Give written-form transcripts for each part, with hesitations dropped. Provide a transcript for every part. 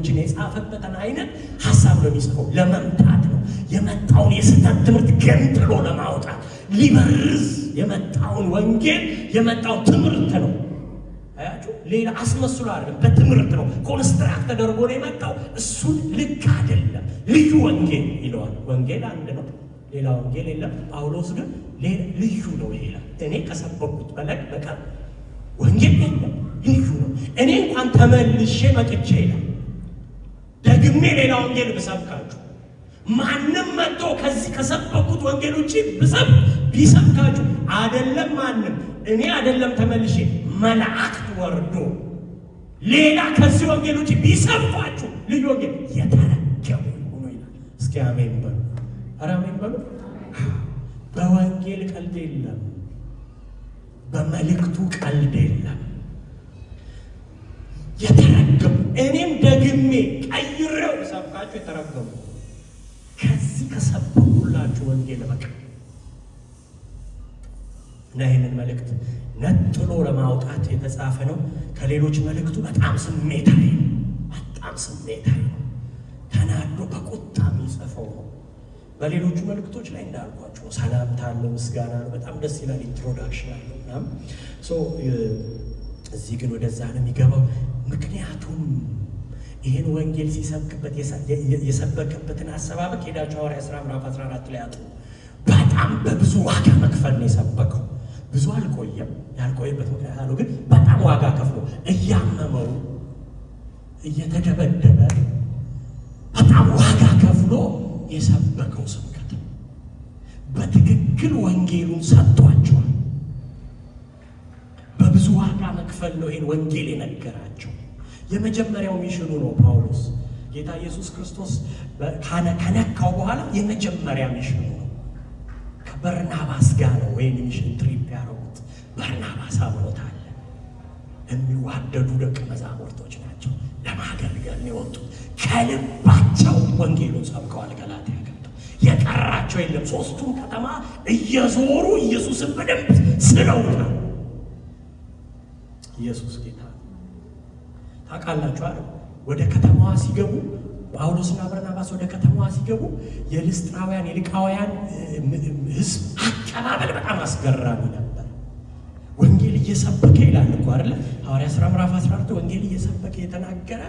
ወንጌሎችን የጻፈበትን አይነት ሐሳብ ነው የሚጽፈው። ለመምታት ነው የመጣውን የስህተት ትምህርት ገንጥሎ ለማውጣት ሊበርዝ የመጣውን ወንጌል የመጣው ትምህርት ነው። አያችሁ፣ ሌላ አስመስሎ አይደለም፣ በትምህርት ነው ኮንስትራክት ተደርጎ ነው የመጣው። እሱን ልክ አይደለም፣ ልዩ ወንጌል ይለዋል። ወንጌል አንድ ነው፣ ሌላ ወንጌል የለም። ጳውሎስ ግን ልዩ ነው ይላል። እኔ ከሰበኩት በላይ በቀር ወንጌል የለም፣ ልዩ ነው። እኔ እንኳን ተመልሼ መጥቼ ይላል ደግሜ ሌላ ወንጌል ብሰብካችሁ ማንም መጥቶ ከዚህ ከሰበኩት ወንጌል ውጪ ቢሰብካችሁ አይደለም ማንም እኔ አይደለም ተመልሼ መላእክት ወርዶ ሌላ ከዚህ ወንጌል ውጪ ቢሰብኳችሁ ልዩ ወንጌል የተረገሙ ሆኖ ይላል። እስኪ አሜን በሉ። ኧረ አሜን በሉ። በወንጌል ቀልድ የለም፣ በመልእክቱ ቀልድ የለም። የተረገሙ እኔም ደግሜ ቀይሬው ሰብካችሁ የተረገሙ ከዚህ ከሰበኩላችሁ ወንጌል በቃ እና ይህንን መልእክት ነጥሎ ለማውጣት የተጻፈ ነው። ከሌሎች መልእክቱ በጣም ስሜታዊ ነው። በጣም ስሜታዊ ነው። ተናዶ በቁጣ የሚጽፈው ነው። በሌሎቹ መልእክቶች ላይ እንዳልኳቸው ሰላምታ አለው፣ ምስጋና ነው። በጣም ደስ ይላል። ኢንትሮዳክሽን አለው ምናምን። እዚህ ግን ወደዛ ነው የሚገባው። ምክንያቱም ይህን ወንጌል ሲሰብክበት የሰበከበትን አሰባበቅ ሄዳችሁ ሐዋርያት ሥራ ምዕራፍ 14 ላይ አጥሩ። በጣም በብዙ ዋጋ መክፈል ነው የሰበከው። ብዙ አልቆየም። ያልቆየበት ምክንያት አለው፣ ግን በጣም ዋጋ ከፍሎ እያመመው እየተደበደበ በጣም ዋጋ ከፍሎ የሰበከው ስብከት በትክክል ወንጌሉን ሰጥቷቸዋል። በብዙ ዋጋ መክፈል ነው ይህን ወንጌል የነገራቸው። የመጀመሪያው ሚሽኑ ነው ጳውሎስ። ጌታ ኢየሱስ ክርስቶስ ከነካው በኋላ የመጀመሪያ ሚሽኑ ነው። ከበርናባስ ጋር ነው ወይም ሚሽን ትሪፕ ያደረጉት። በርናባስ አብሮት አለ። የሚዋደዱ ደቀ መዛሙርቶች ናቸው። ለማገልገል ነው የወጡት። ከልባቸው ወንጌሉን ሰብከዋል። ገላትያ ገብተው የቀራቸው የለም። ሶስቱም ከተማ እየዞሩ ኢየሱስን በደንብ ስለውታል። ኢየሱስ ጌታ ታውቃላችሁ አይደል? ወደ ከተማዋ ሲገቡ ጳውሎስና በርናባስ ወደ ከተማዋ ሲገቡ የልስጥራውያን የሊቃውያን ሕዝብ አቀባበል በጣም አስገራሚ ነበር። ወንጌል እየሰበከ ይላል እኮ አይደል? ሐዋርያት ሥራ ምዕራፍ 14 ወንጌል እየሰበከ የተናገረ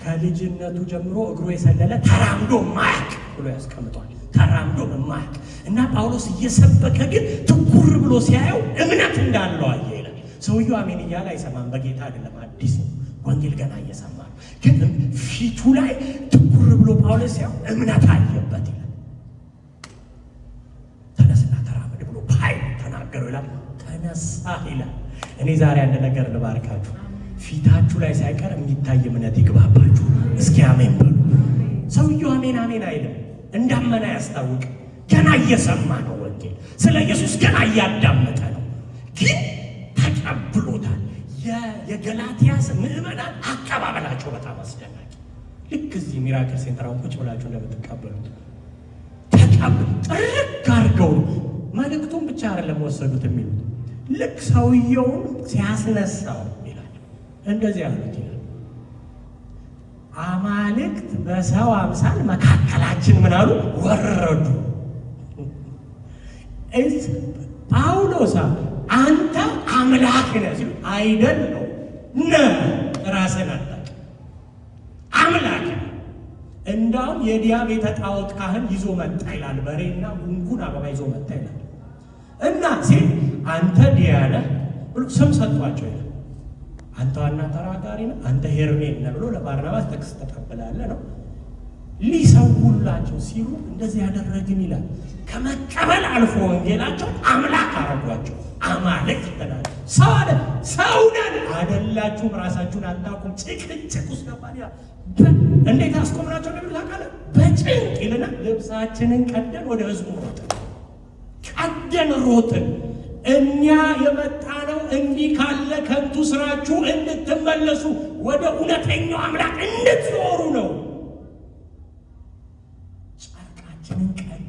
ከልጅነቱ ጀምሮ እግሩ የሰለለ ተራምዶ ማያቅ ብሎ ያስቀምጧል። ተራምዶ ማያቅ እና ጳውሎስ እየሰበከ ግን ትኩር ብሎ ሲያየው እምነት እንዳለው አየ ይላል። ሰውየው አሜን እያለ አይሰማም። በጌታ አይደለም፣ አዲስ ነው። ወንጌል ገና እየሰማ ነው። ግን ፊቱ ላይ ትኩር ብሎ ጳውሎስ ሲያየው እምነት አየበት ይላል። ተነስና ተራመድ ብሎ በኃይል ተናገረው ይላል። ተነሳ ይላል። እኔ ዛሬ አንድ ነገር ልባርካችሁ። ፊታችሁ ላይ ሳይቀር የሚታይ እምነት ይግባባችሁ። እስኪ አሜን በሉ። ሰውየው አሜን አሜን አይልም፣ እንዳመነ ያስታውቅ። ገና እየሰማ ነው ወንጌል፣ ስለ ኢየሱስ ገና እያዳመጠ ነው። ግን ተቀብሎታል። የገላትያ ምዕመናን አቀባበላቸው በጣም አስደናቂ። ልክ እዚህ ሚራክል ሴንተራውን ቁጭ ብላችሁ እንደምትቀበሉት ጥርቅ አድርገው መልእክቱን ብቻ አይደለም ወሰዱት የሚሉት። ልክ ሰውየውን ሲያስነሳው ይላል እንደዚህ ያሉት ይላል፣ አማልክት በሰው አምሳል መካከላችን ምን አሉ? ወረዱ። ጳውሎስ አንተ አምላክ ነህ ሲሉ አይደለም ራስህን አታውቅ አምላክ። እንዳውም የዲያ ቤተ ጣዖት ካህን ይዞ መጣ ይላል። በሬና ጉንጉን አበባ ይዞ መጣ ይላል። እና ሲል አንተ ዲያ ነህ ብሎ ስም ሰጥቷቸው ይላል። አንተ ዋና ተራጋሪ ነህ፣ አንተ ሄርሜን ነህ ብሎ ለባርናባስ ጥቅስ ተቀበላለህ ነው። ሊሰውላቸው ሲሉ እንደዚህ ያደረግን ይላል። ከመቀበል አልፎ ወንጌላቸው አምላክ አረጓቸው። አማልክት ይላል። ሰው ነን አይደላችሁም፣ ራሳችሁን አታውቁም። ጭቅጭቅ ውስጥ ገባን ይላል። እንዴት አስቆምናቸው እንደሚላቃለ በጭንቅ ይልና ልብሳችንን ቀደን ወደ ህዝቡ ሮጥን። ቀደን ሮጥን። እኛ የመጣነው እንዲህ ካለ ከንቱ ስራችሁ እንድትመለሱ ወደ እውነተኛው አምላክ እንድትዞሩ ነው። ጨርቃችንን ቀደን።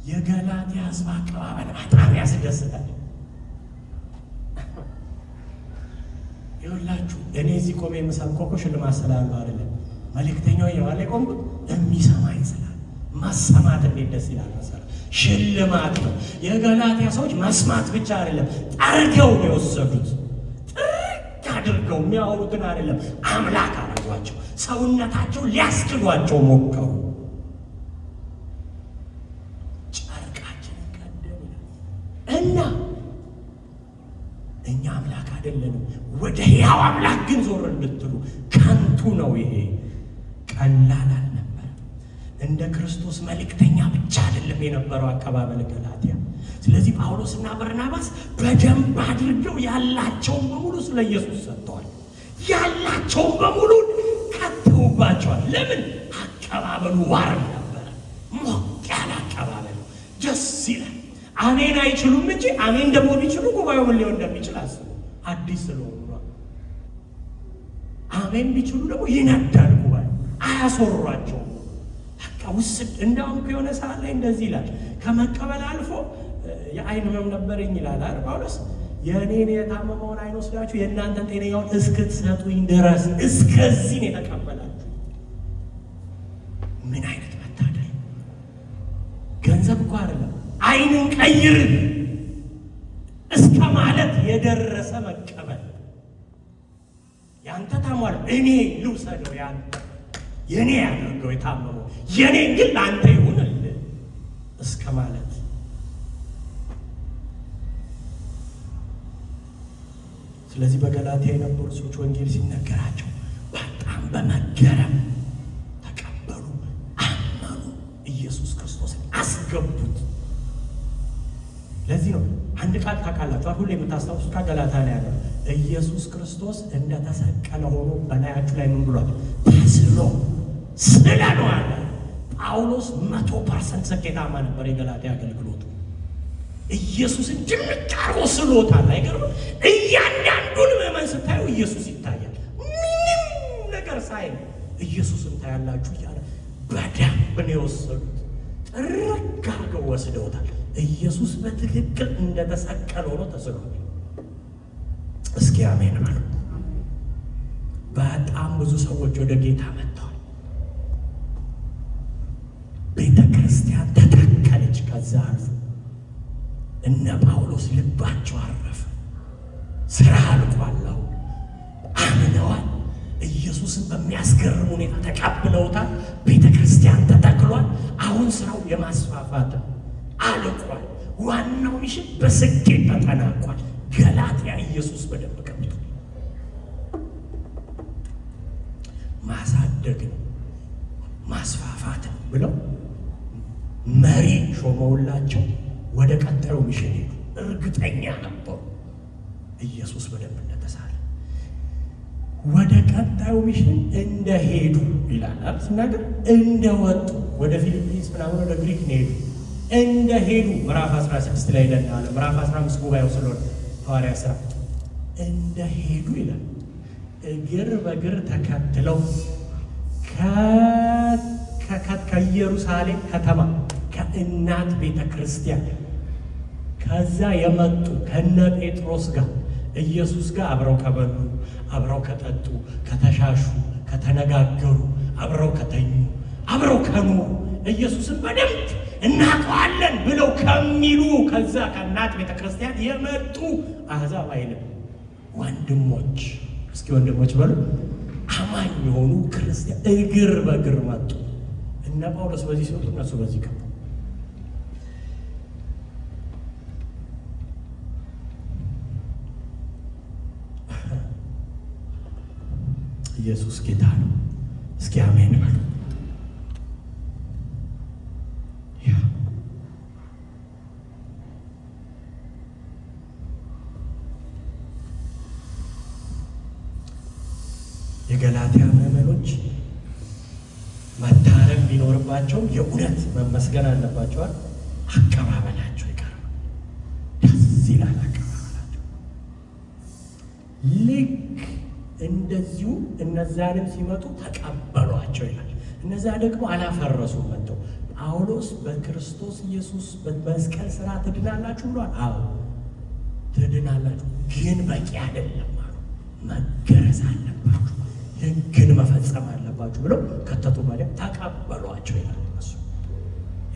የገላትያ ሕዝብ አቀባበል በጣም ያስደስታል። ይኸውላችሁ እኔ እዚህ ቆሜ የምሰብከው እኮ ሽልማት ስላለው አይደለም። መልእክተኛው የዋለ ቆምኩት የሚሰማኝ ስላለ ማሰማት እንዴት ደስ ይላል መሰለህ። ሽልማት ነው። የገላትያ ሰዎች መስማት ብቻ አይደለም ጠርገው ነው የወሰዱት። ጥርቅ አድርገው የሚያወሩትን አይደለም አምላክ አደረጓቸው። ሰውነታቸው ሊያስክዷቸው ሞከሩ። ጨርቃችንን ቀደም እና እኛ አምላክ አይደለንም። ወደ ሕያው አምላክ ግን ዞር እንድትሉ ከንቱ ነው ይሄ። ቀላል አልነበረ። እንደ ክርስቶስ መልእክተኛ ብቻ አይደለም የነበረው አቀባበል ገላትያ። ስለዚህ ጳውሎስና በርናባስ በደንብ አድርገው ያላቸውን በሙሉ ስለ ኢየሱስ ሰጥተዋል። ያላቸውን በሙሉ ከተውባቸዋል። ለምን? አቀባበሉ ዋር ነበረ። ሞቅ ያለ አቀባበል ነው። ደስ ይላል። አሜን አይችሉም እንጂ አሜን ደግሞ ቢችሉ ጉባኤው ምን ሊሆን እንደሚችል አስቡ። አዲስ ስለሆኑ አሜን ቢችሉ ደግሞ ይነዳል ጉባኤው። አያስወሯቸውም። በቃ ውስድ እንዳውም ከሆነ ሰዓት ላይ እንደዚህ ይላል። ከመቀበል አልፎ የአይን ህመም ነበረኝ ይላል አይደል ጳውሎስ። የእኔን የታመመውን አይን ወስዳችሁ የእናንተን ጤነኛውን እስክትሰጡኝ ድረስ እስከዚህ ነው የተቀበላችሁ። ምን አይነት መታደል! ገንዘብ እኮ አይደለም አይንን ቀይር እስከ ማለት የደረሰ መቀበል። ያንተ ታሟል እኔ ልውሰደው፣ ያንተ የኔ ያደርገው የታመመው የኔ ግን ለአንተ ይሁንልህ እስከ ማለት። ስለዚህ በገላትያ የነበሩ ሰዎች ወንጌል ሲነገራቸው በጣም በመገረም ተቀበሉ፣ አመኑ፣ ኢየሱስ ክርስቶስን አስገቡት። ለዚህ ነው አንድ ቃል ታውቃላችሁ ሁሌ የምታስታውሱት ከገላትያ ላይ ያለው ኢየሱስ ክርስቶስ እንደተሰቀለ ሆኖ በላያችሁ ላይ ምን ብሏል? ተስሎ ስለነው አለ። ጳውሎስ 100% ስኬታማ ነበር የገላትያ አገልግሎቱ። ኢየሱስን ድምቅ አድርጎ ስሎታል። አይገርምም? እያንዳንዱን ምዕመን ስታዩ ኢየሱስ ይታያል። ምንም ነገር ሳይል ኢየሱስን ታያላችሁ እያለ በደንብ ነው የወሰዱት። ጥርቅ አድርገው ወስደውታል። ኢየሱስ በትክክል እንደተሰቀለ ሆኖ ተስሏል። እስኪ አሜን በሉ። በጣም ብዙ ሰዎች ወደ ጌታ መጥተዋል። ቤተ ክርስቲያን ተተከለች። ከዛ አልፎ እነ ጳውሎስ ልባቸው አረፈ። ስራ አልቋላው አምነዋል። ኢየሱስን በሚያስገርም ሁኔታ ተቀብለውታል። ቤተ ክርስቲያን ተተክሏል። አሁን ስራው የማስፋፋት አልቋል። ዋናው ሚሽን በስኬት ተጠናቋል። ገላትያ ኢየሱስ በደንብ ገብቶ ማሳደግ ማስፋፋት ብለው መሪ ሾመውላቸው ወደ ቀጠለው ሚሽን ሄዱ። እርግጠኛ ነበሩ ኢየሱስ በደንብ እንደተሳለ። ወደ ቀጣዩ ሚሽን እንደሄዱ ይላል ሲናገር፣ እንደወጡ ወደ ፊሊፒንስ ምናምን ወደ ግሪክ ነው ሄዱ። እንደሄዱ ምዕራፍ 16 ላይ ይለናል። ምዕራፍ 15 ጉባኤው ስለሆነ ሐዋርያ ሥራ እንደሄዱ ይላል። እግር በእግር ተከትለው ከኢየሩሳሌም ከተማ ከእናት ቤተ ክርስቲያን ከዛ የመጡ ከነ ጴጥሮስ ጋር ኢየሱስ ጋር አብረው ከበሉ፣ አብረው ከጠጡ፣ ከተሻሹ፣ ከተነጋገሩ፣ አብረው ከተኙ፣ አብረው ከኖሩ ኢየሱስን በደንብ እናውቀዋለን ብለው ከሚሉ ከዛ ከእናት ቤተ ክርስቲያን የመጡ አሕዛብ አይልም ወንድሞች። እስኪ ወንድሞች በሉ። አማኝ የሆኑ ክርስቲያን እግር በእግር መጡ። እነ ጳውሎስ በዚህ ሲወጡ እነሱ በዚህ ገቡ። ኢየሱስ ጌታ ነው። እስኪ አሜን በሉ። የገላትያ ምዕመኖች መታረም ቢኖርባቸው የእውነት መመስገን አለባቸዋል። አቀባበላቸው ይቀርባል። ደስ ይላል አቀባበላቸው። ልክ እንደዚሁ እነዛንም ሲመጡ ተቀበሏቸው ይላል። እነዛ ደግሞ አላፈረሱም። መጥተው ጳውሎስ በክርስቶስ ኢየሱስ በመስቀል ሥራ ትድናላችሁ ብሏል። አዎ ትድናላችሁ፣ ግን በቂ አይደለም አሉ። መገረዝ አለባችሁ፣ ሕግን መፈጸም አለባችሁ ብለው ከተቱ። ማለት ተቀበሏቸው ይላል። እሱ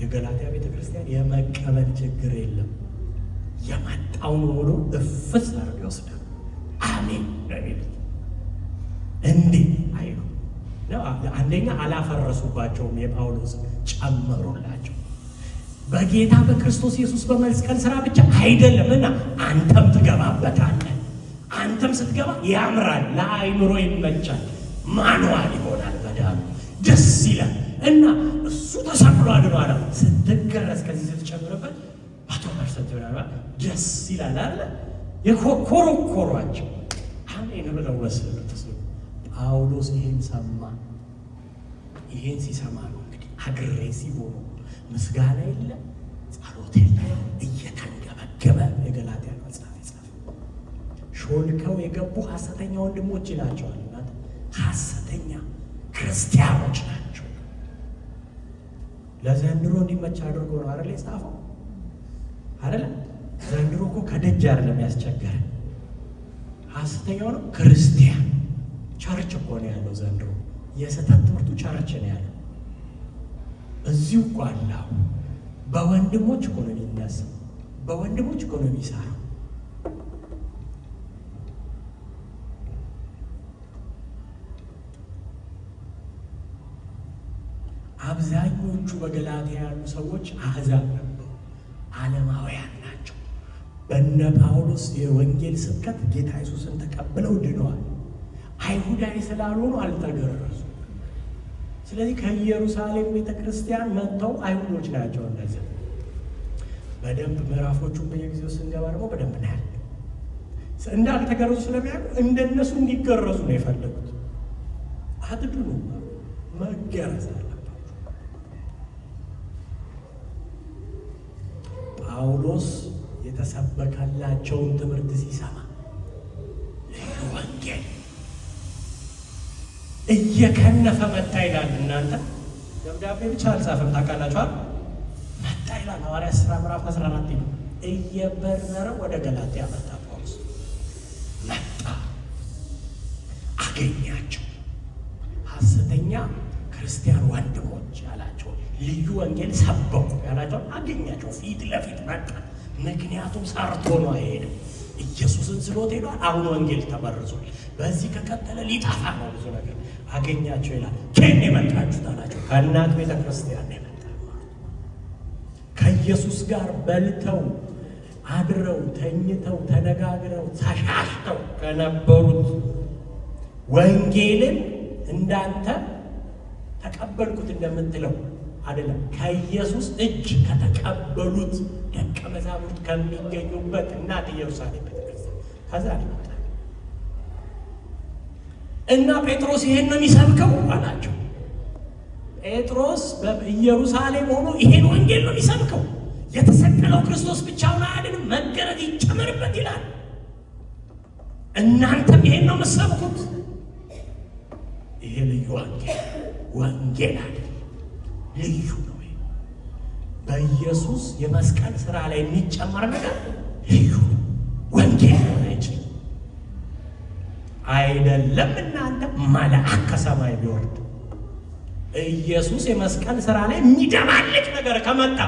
የገላትያ ቤተክርስቲያን የመቀበል ችግር የለም። የመጣውን ሁሉ እፍስ አድርገው ይወስዳል። አሜን ነቢል እንዲህ አይሉ አንደኛ አላፈረሱባቸውም፣ የጳውሎስ ጨመሩላቸው። በጌታ በክርስቶስ ኢየሱስ በመስቀል ስራ ብቻ አይደለምና አንተም ትገባበታለህ። አንተም ስትገባ ያምራል፣ ለአይምሮ ይመቻል፣ ማንዋል ይሆናል፣ በዳሉ ደስ ይላል። እና እሱ ተሰቅሎ አድኗል። ስትገረዝ ከዚህ ስትጨምርበት 100% ይሆናል፣ ደስ ይላል አለ። የኮረኮሯቸው አሜን ብለው ወሰዱት። ጳውሎስ ይሄን ሰማ። ይሄን ሲሰማ ነው እንግዲህ አግሬሲቭ ሆኖ ምስጋና የለ ጸሎት የለ እየተንገበገበ የገላትያ መጽሐፍ ይጻፍ። ሾልከው የገቡ ሐሰተኛ ወንድሞች ይላቸዋል። እናት ሐሰተኛ ክርስቲያኖች ናቸው። ለዘንድሮ እንዲመች አድርጎ ነው አይደል የጻፈው? አይደል? ዘንድሮ እኮ ከደጅ አይደለም ያስቸገረ፣ ሐሰተኛው ነው ክርስቲያን። ቸርች እኮ ነው ያለው ዘንድሮ። የስህተት ትምህርቱ ቸርች ነው ያለው። እዚሁ እኮ አላው በወንድሞች እኮ ነው የሚነሳው፣ በወንድሞች እኮ ነው የሚሰራው። አብዛኞቹ በገላትያ ያሉ ሰዎች አሕዛብ ነበሩ፣ ዓለማውያን ናቸው። በነ ጳውሎስ የወንጌል ስብከት ጌታ ኢየሱስን ተቀብለው ድነዋል። አይሁዳዊ ስላልሆኑ አልተገረዙ። ስለዚህ ከኢየሩሳሌም ቤተ ክርስቲያን መጥተው አይሁዶች ናቸው። እነዚህ በደንብ ምዕራፎቹን በየጊዜው ስንገባ ደግሞ በደንብ ናያል። እንዳልተገረዙ ስለሚያውቁ እንደነሱ እንዲገረዙ ነው የፈለጉት። አትድኑ፣ መገረዝ አለባቸው። ጳውሎስ የተሰበከላቸውን ትምህርት ሲሰማ ወንጌል እየከነፈ መጣ ይላል። እናንተ ደብዳቤ ብቻ አልጻፈም፣ ታውቃላችኋል። መጣ ይላል። ሐዋርያት ሥራ ምዕራፍ 14 ይሉ እየበረረ ወደ ገላትያ መጣ። ጳውሎስ መጣ፣ አገኛቸው። ሐሰተኛ ክርስቲያን ወንድሞች ያላቸው ልዩ ወንጌል ሰበኩ ያላቸው አገኛቸው። ፊት ለፊት መጣ። ምክንያቱም ሰርቶ ነው የሄደው። ኢየሱስን ስሎት ሄዷል። አሁን ወንጌል ተበርዟል። በዚህ ከቀጠለ ሊጠፋ ነው ብዙ ነገር። አገኛቸው ይላል። ከኔ የመጣችሁት አላቸው። ከእናት ቤተ ክርስቲያን ነው የመጣ። ከኢየሱስ ጋር በልተው አድረው ተኝተው ተነጋግረው ተሻሽተው ከነበሩት ወንጌልን እንዳንተ ተቀበልኩት እንደምትለው አይደለም። ከኢየሱስ እጅ ከተቀበሉት ደቀ መዛሙርት ከሚገኙበት እናት ኢየሩሳሌም ቤተክርስቲያን ከዛ ሊመጣ እና ጴጥሮስ ይሄን ነው የሚሰብከው አላቸው። ጴጥሮስ በኢየሩሳሌም ሆኖ ይሄን ወንጌል ነው የሚሰብከው። የተሰቀለው ክርስቶስ ብቻውን አይደለም፣ መገረዝ ይጨመርበት ይላል። እናንተም ይሄን ነው የምትሰብኩት። ይሄ ልዩ ወንጌል አይደለም፣ ልዩ ነው። በኢየሱስ የመስቀል ስራ ላይ የሚጨመር ነገር ልዩ ወንጌል ሆነ አይችልም። አይደለም እናንተ መልአክ ከሰማይ ቢወርድ ኢየሱስ የመስቀል ስራ ላይ የሚደማልቅ ነገር ከመጣ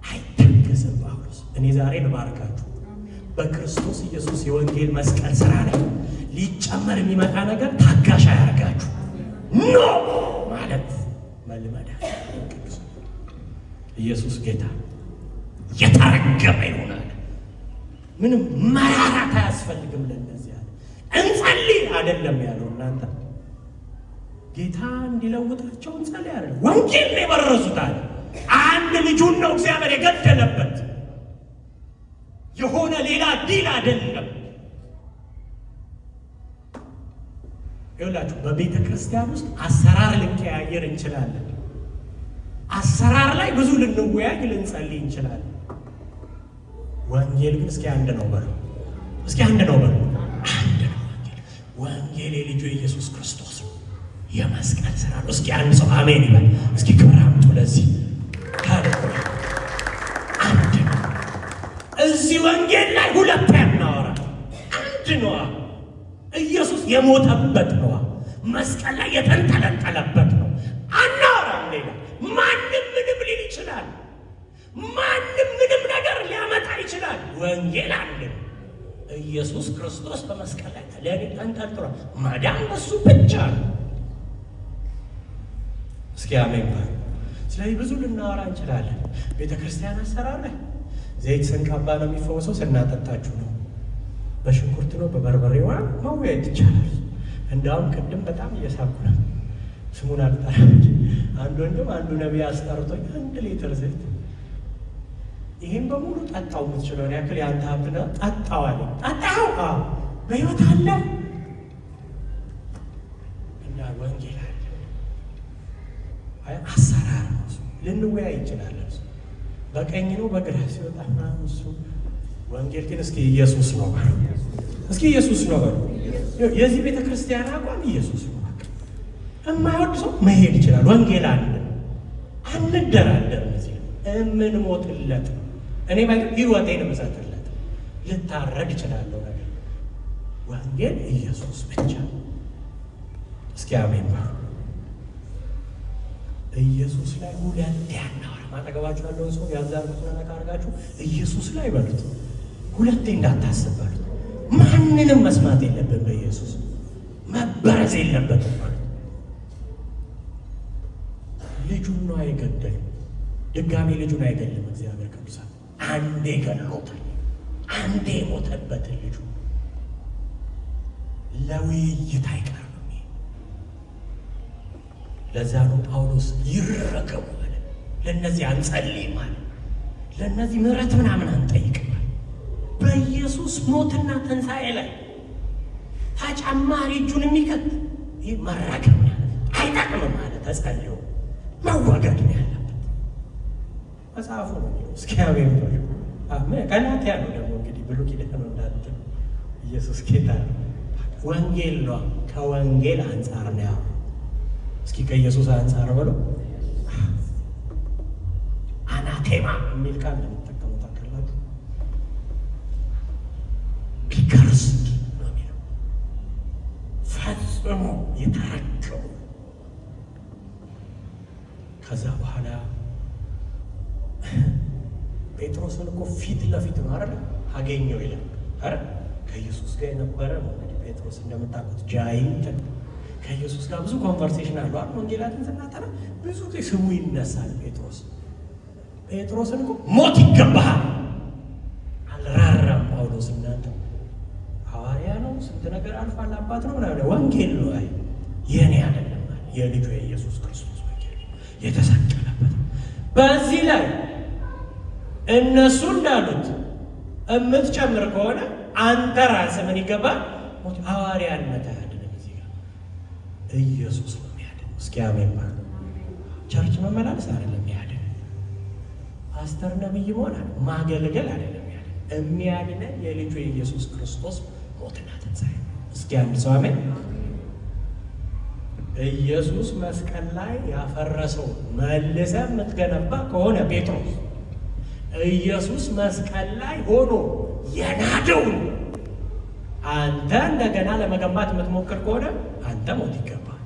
አይታገስም ጳውሎስ። እኔ ዛሬ ልባርካችሁ፣ በክርስቶስ ኢየሱስ የወንጌል መስቀል ስራ ላይ ሊጨመር የሚመጣ ነገር ታጋሽ አያርጋችሁ። ኖ ማለት መልመዳ ኢየሱስ ጌታ የተረገመ ይሆናል። ምንም መራራት አያስፈልግም። ለእነዚህ ያለ እንጸልይ አይደለም ያለው። እናንተ ጌታ እንዲለውጣቸው እንጸልይ አይደለም። ወንጌል ነው የበረዙታል። አንድ ልጁን ነው እግዚአብሔር የገደለበት፣ የሆነ ሌላ ዲል አይደለም። ይኸውላችሁ በቤተ ክርስቲያን ውስጥ አሰራር ልንቀያየር እንችላለን። አሰራር ላይ ብዙ ልንወያይ ልንጸልይ እንችላለን። ወንጌል ግን እስኪ አንድ ነው በሉ። እስኪ አንድ ነው በሉ። አንድ ነው ወንጌል። ወንጌል የልጁ ኢየሱስ ክርስቶስ ነው፣ የመስቀል ስራ ነው። እስኪ አንድ ሰው አሜን ይበል። እስኪ ክብር አምጡ ለዚህ። ሃሌሉያ። አንድ ነው። እዚህ ወንጌል ላይ ሁለት ያናወራ አንድ ነው። ኢየሱስ የሞተበት ነው። መስቀል ላይ የተንጠለጠለበት ነው። አናወራም ሌላ። ማንም ምንም ሊል ይችላል። ማንም ምንም ነገር ሊያመጣ ይችላል። ወንጌል አለ። ኢየሱስ ክርስቶስ በመስቀል ላይ ለኔ ተንጠልጥሏል። ማዳን በሱ ብቻ ነው። እስኪ አሜን ባል። ስለዚህ ብዙ ልናወራ እንችላለን። ቤተ ክርስቲያን አሰራር ላይ ዘይት ስንቀባ ነው የሚፈወሰው፣ ስናጠጣችሁ ነው፣ በሽንኩርት ነው፣ በበርበሬዋ መወያየት ይቻላል። እንዳውም ቅድም በጣም እየሳኩ ነው፣ ስሙን አልጠራም እንጂ አንድ ወንድም አንዱ ነቢይ አስጠርቶኝ 1 ሊትር ዘይት ይህም በሙሉ ጠጣው፣ የምትችለውን ያክል ያንተ ሀብት ነው፣ ጠጣው አለ። ጠጣው በሕይወት አለ እና ወንጌል አለ። አሰራር ነው። ልንወያይ እንችላለን። በቀኝ ነው በግራ ሲወጣ እሱ ወንጌል ግን እስኪ ኢየሱስ ነው ባሉ፣ እስኪ ኢየሱስ ነው ባሉ። የዚህ ቤተ ክርስቲያን አቋም ኢየሱስ ነው። የማይወድ ሰው መሄድ ይችላል። ወንጌል አለ፣ አንደራደርም። እዚህ እምንሞትለት እኔ ማለት ሕይወቴን እምሰጥለት ልታረድ እችላለሁ። ነገር ወንጌል ኢየሱስ ብቻ። እስኪ አሜን ባሉ። ኢየሱስ ላይ ሁለት ያናወራ ማጠገባችሁ ያለውን ሰው ያዛርጉት ነካ አድርጋችሁ ኢየሱስ ላይ በሉት። ሁለቴ እንዳታስብ በሉት። ማንንም መስማት የለብን። በኢየሱስ መበረዝ የለበትም ማለት ልጁን ነው አይገደልም። ድጋሜ ልጁን አይገድልም። እግዚአብሔር ቅዱሳን አንዴ ገድሎታል። አንዴ የሞተበትን ልጁ ለውይይት አይቀርም። ለዛ ነው ጳውሎስ ይረከቡ አለ። ለእነዚህ አንጸልይም አለ። ለእነዚህ ምሕረት ምናምን አንጠይቅም አለ። በኢየሱስ ሞትና ትንሣኤ ላይ ተጨማሪ እጁን የሚከት ይህ መረከም አይጠቅምም አለ። ተጸልዮ መወገድ ነው ያለበት መጽሐፉ ነው። እስኪ አሜን በሉ። ቀናት ያለው ደግሞ እንግዲህ ብሉይ ኪዳን ነው እንዳትል ኢየሱስ ጌታ ነው። ወንጌል ነው። ከወንጌል አንጻር ነው ያው። እስኪ ከኢየሱስ አንጻር በሉ። አናቴማ የሚል ቃል እንደምትጠቀሙት አካላችሁ ቢከርስድ ነው የሚለው። ፈጽሞ የተረከቡ። ከዛ በኋላ ጴጥሮስን እኮ ፊት ለፊት ነው አይደል አገኘው ይላል አይደል። ከኢየሱስ ጋር የነበረ ነው እንግዲህ ጴጥሮስ እንደምታውቁት ጃይንት ከኢየሱስ ጋር ብዙ ኮንቨርሴሽን አለው አይደል። ወንጌላትን ስናጠና ብዙ ጊዜ ስሙ ይነሳል። ጴጥሮስን እኮ ሞት ይገባሃል አልራራም ጳውሎስ። እናንተ ሐዋርያ ነው፣ ስንት ነገር አልፏል፣ አባት ነው ምናምን። ወንጌል ነው አይ የኔ አይደለም የልጁ የኢየሱስ ክርስቶስ ወንጌል የተሰቀለበት። በዚህ ላይ እነሱ እንዳሉት የምትጨምር ከሆነ አንተ ራስህ ምን ይገባል? ሞት ሐዋርያነት አያድንም። እዚህ ጋር ኢየሱስ ነው የሚያድን። እስኪ አሜን ባሉ። ቸርች መመላለስ አይደለም የሚያድን፣ ፓስተር ነብይ መሆን ማገልገል አይደለም የሚያድን። የሚያድነን የልጁ የኢየሱስ ክርስቶስ ሞትና ትንሣኤ። እስኪ አንድ ሰው አሜን። ኢየሱስ መስቀል ላይ ያፈረሰው መልሰህ የምትገነባ ከሆነ ጴጥሮስ፣ ኢየሱስ መስቀል ላይ ሆኖ የናደውን አንተ እንደገና ለመገንባት የምትሞክር ከሆነ አንተ ሞት ይገባል።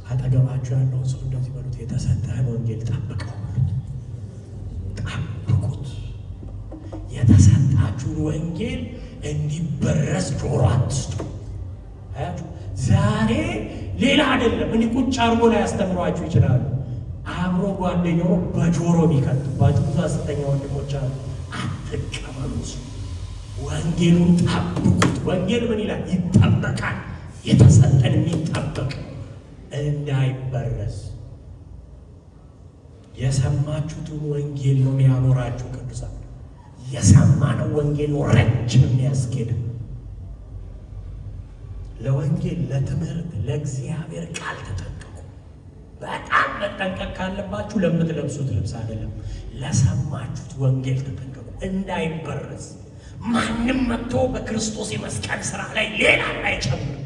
አጠገባችሁ ያለውን ሰው እንደዚህ በሉት፣ የተሰጠህን ወንጌል ጠብቀው በሉት። ጠብቁት። የተሰጣችሁን ወንጌል እንዲበረስ ጆሮ አትስጡ። ዛሬ ሌላ አይደለም። እኔ ቁጭ አርጎ ላይ ያስተምሯችሁ ይችላሉ። አብሮ ጓደኛው በጆሮ የሚከትባችሁ ብዙ ሐሰተኛ ወንድሞች አሉ። አትቀበሉ። ወንጌሉን ጠብቁት። ወንጌል ምን ይላል? ይጠበቃል። የተሰጠን የሚጠበቅ እንዳይበረስ። የሰማችሁትን ወንጌል ነው የሚያኖራችሁ ቅዱሳን። የሰማነው ወንጌል ነው ረጅም የሚያስኬድ። ለወንጌል፣ ለትምህርት፣ ለእግዚአብሔር ቃል ተጠንቀቁ። በጣም መጠንቀቅ ካለባችሁ ለምትለብሱት ልብስ አይደለም፣ ለሰማችሁት ወንጌል ተጠንቀቁ እንዳይበረስ። ማንም መጥቶ በክርስቶስ የመስቀል ስራ ላይ ሌላ እንዳይጨምር።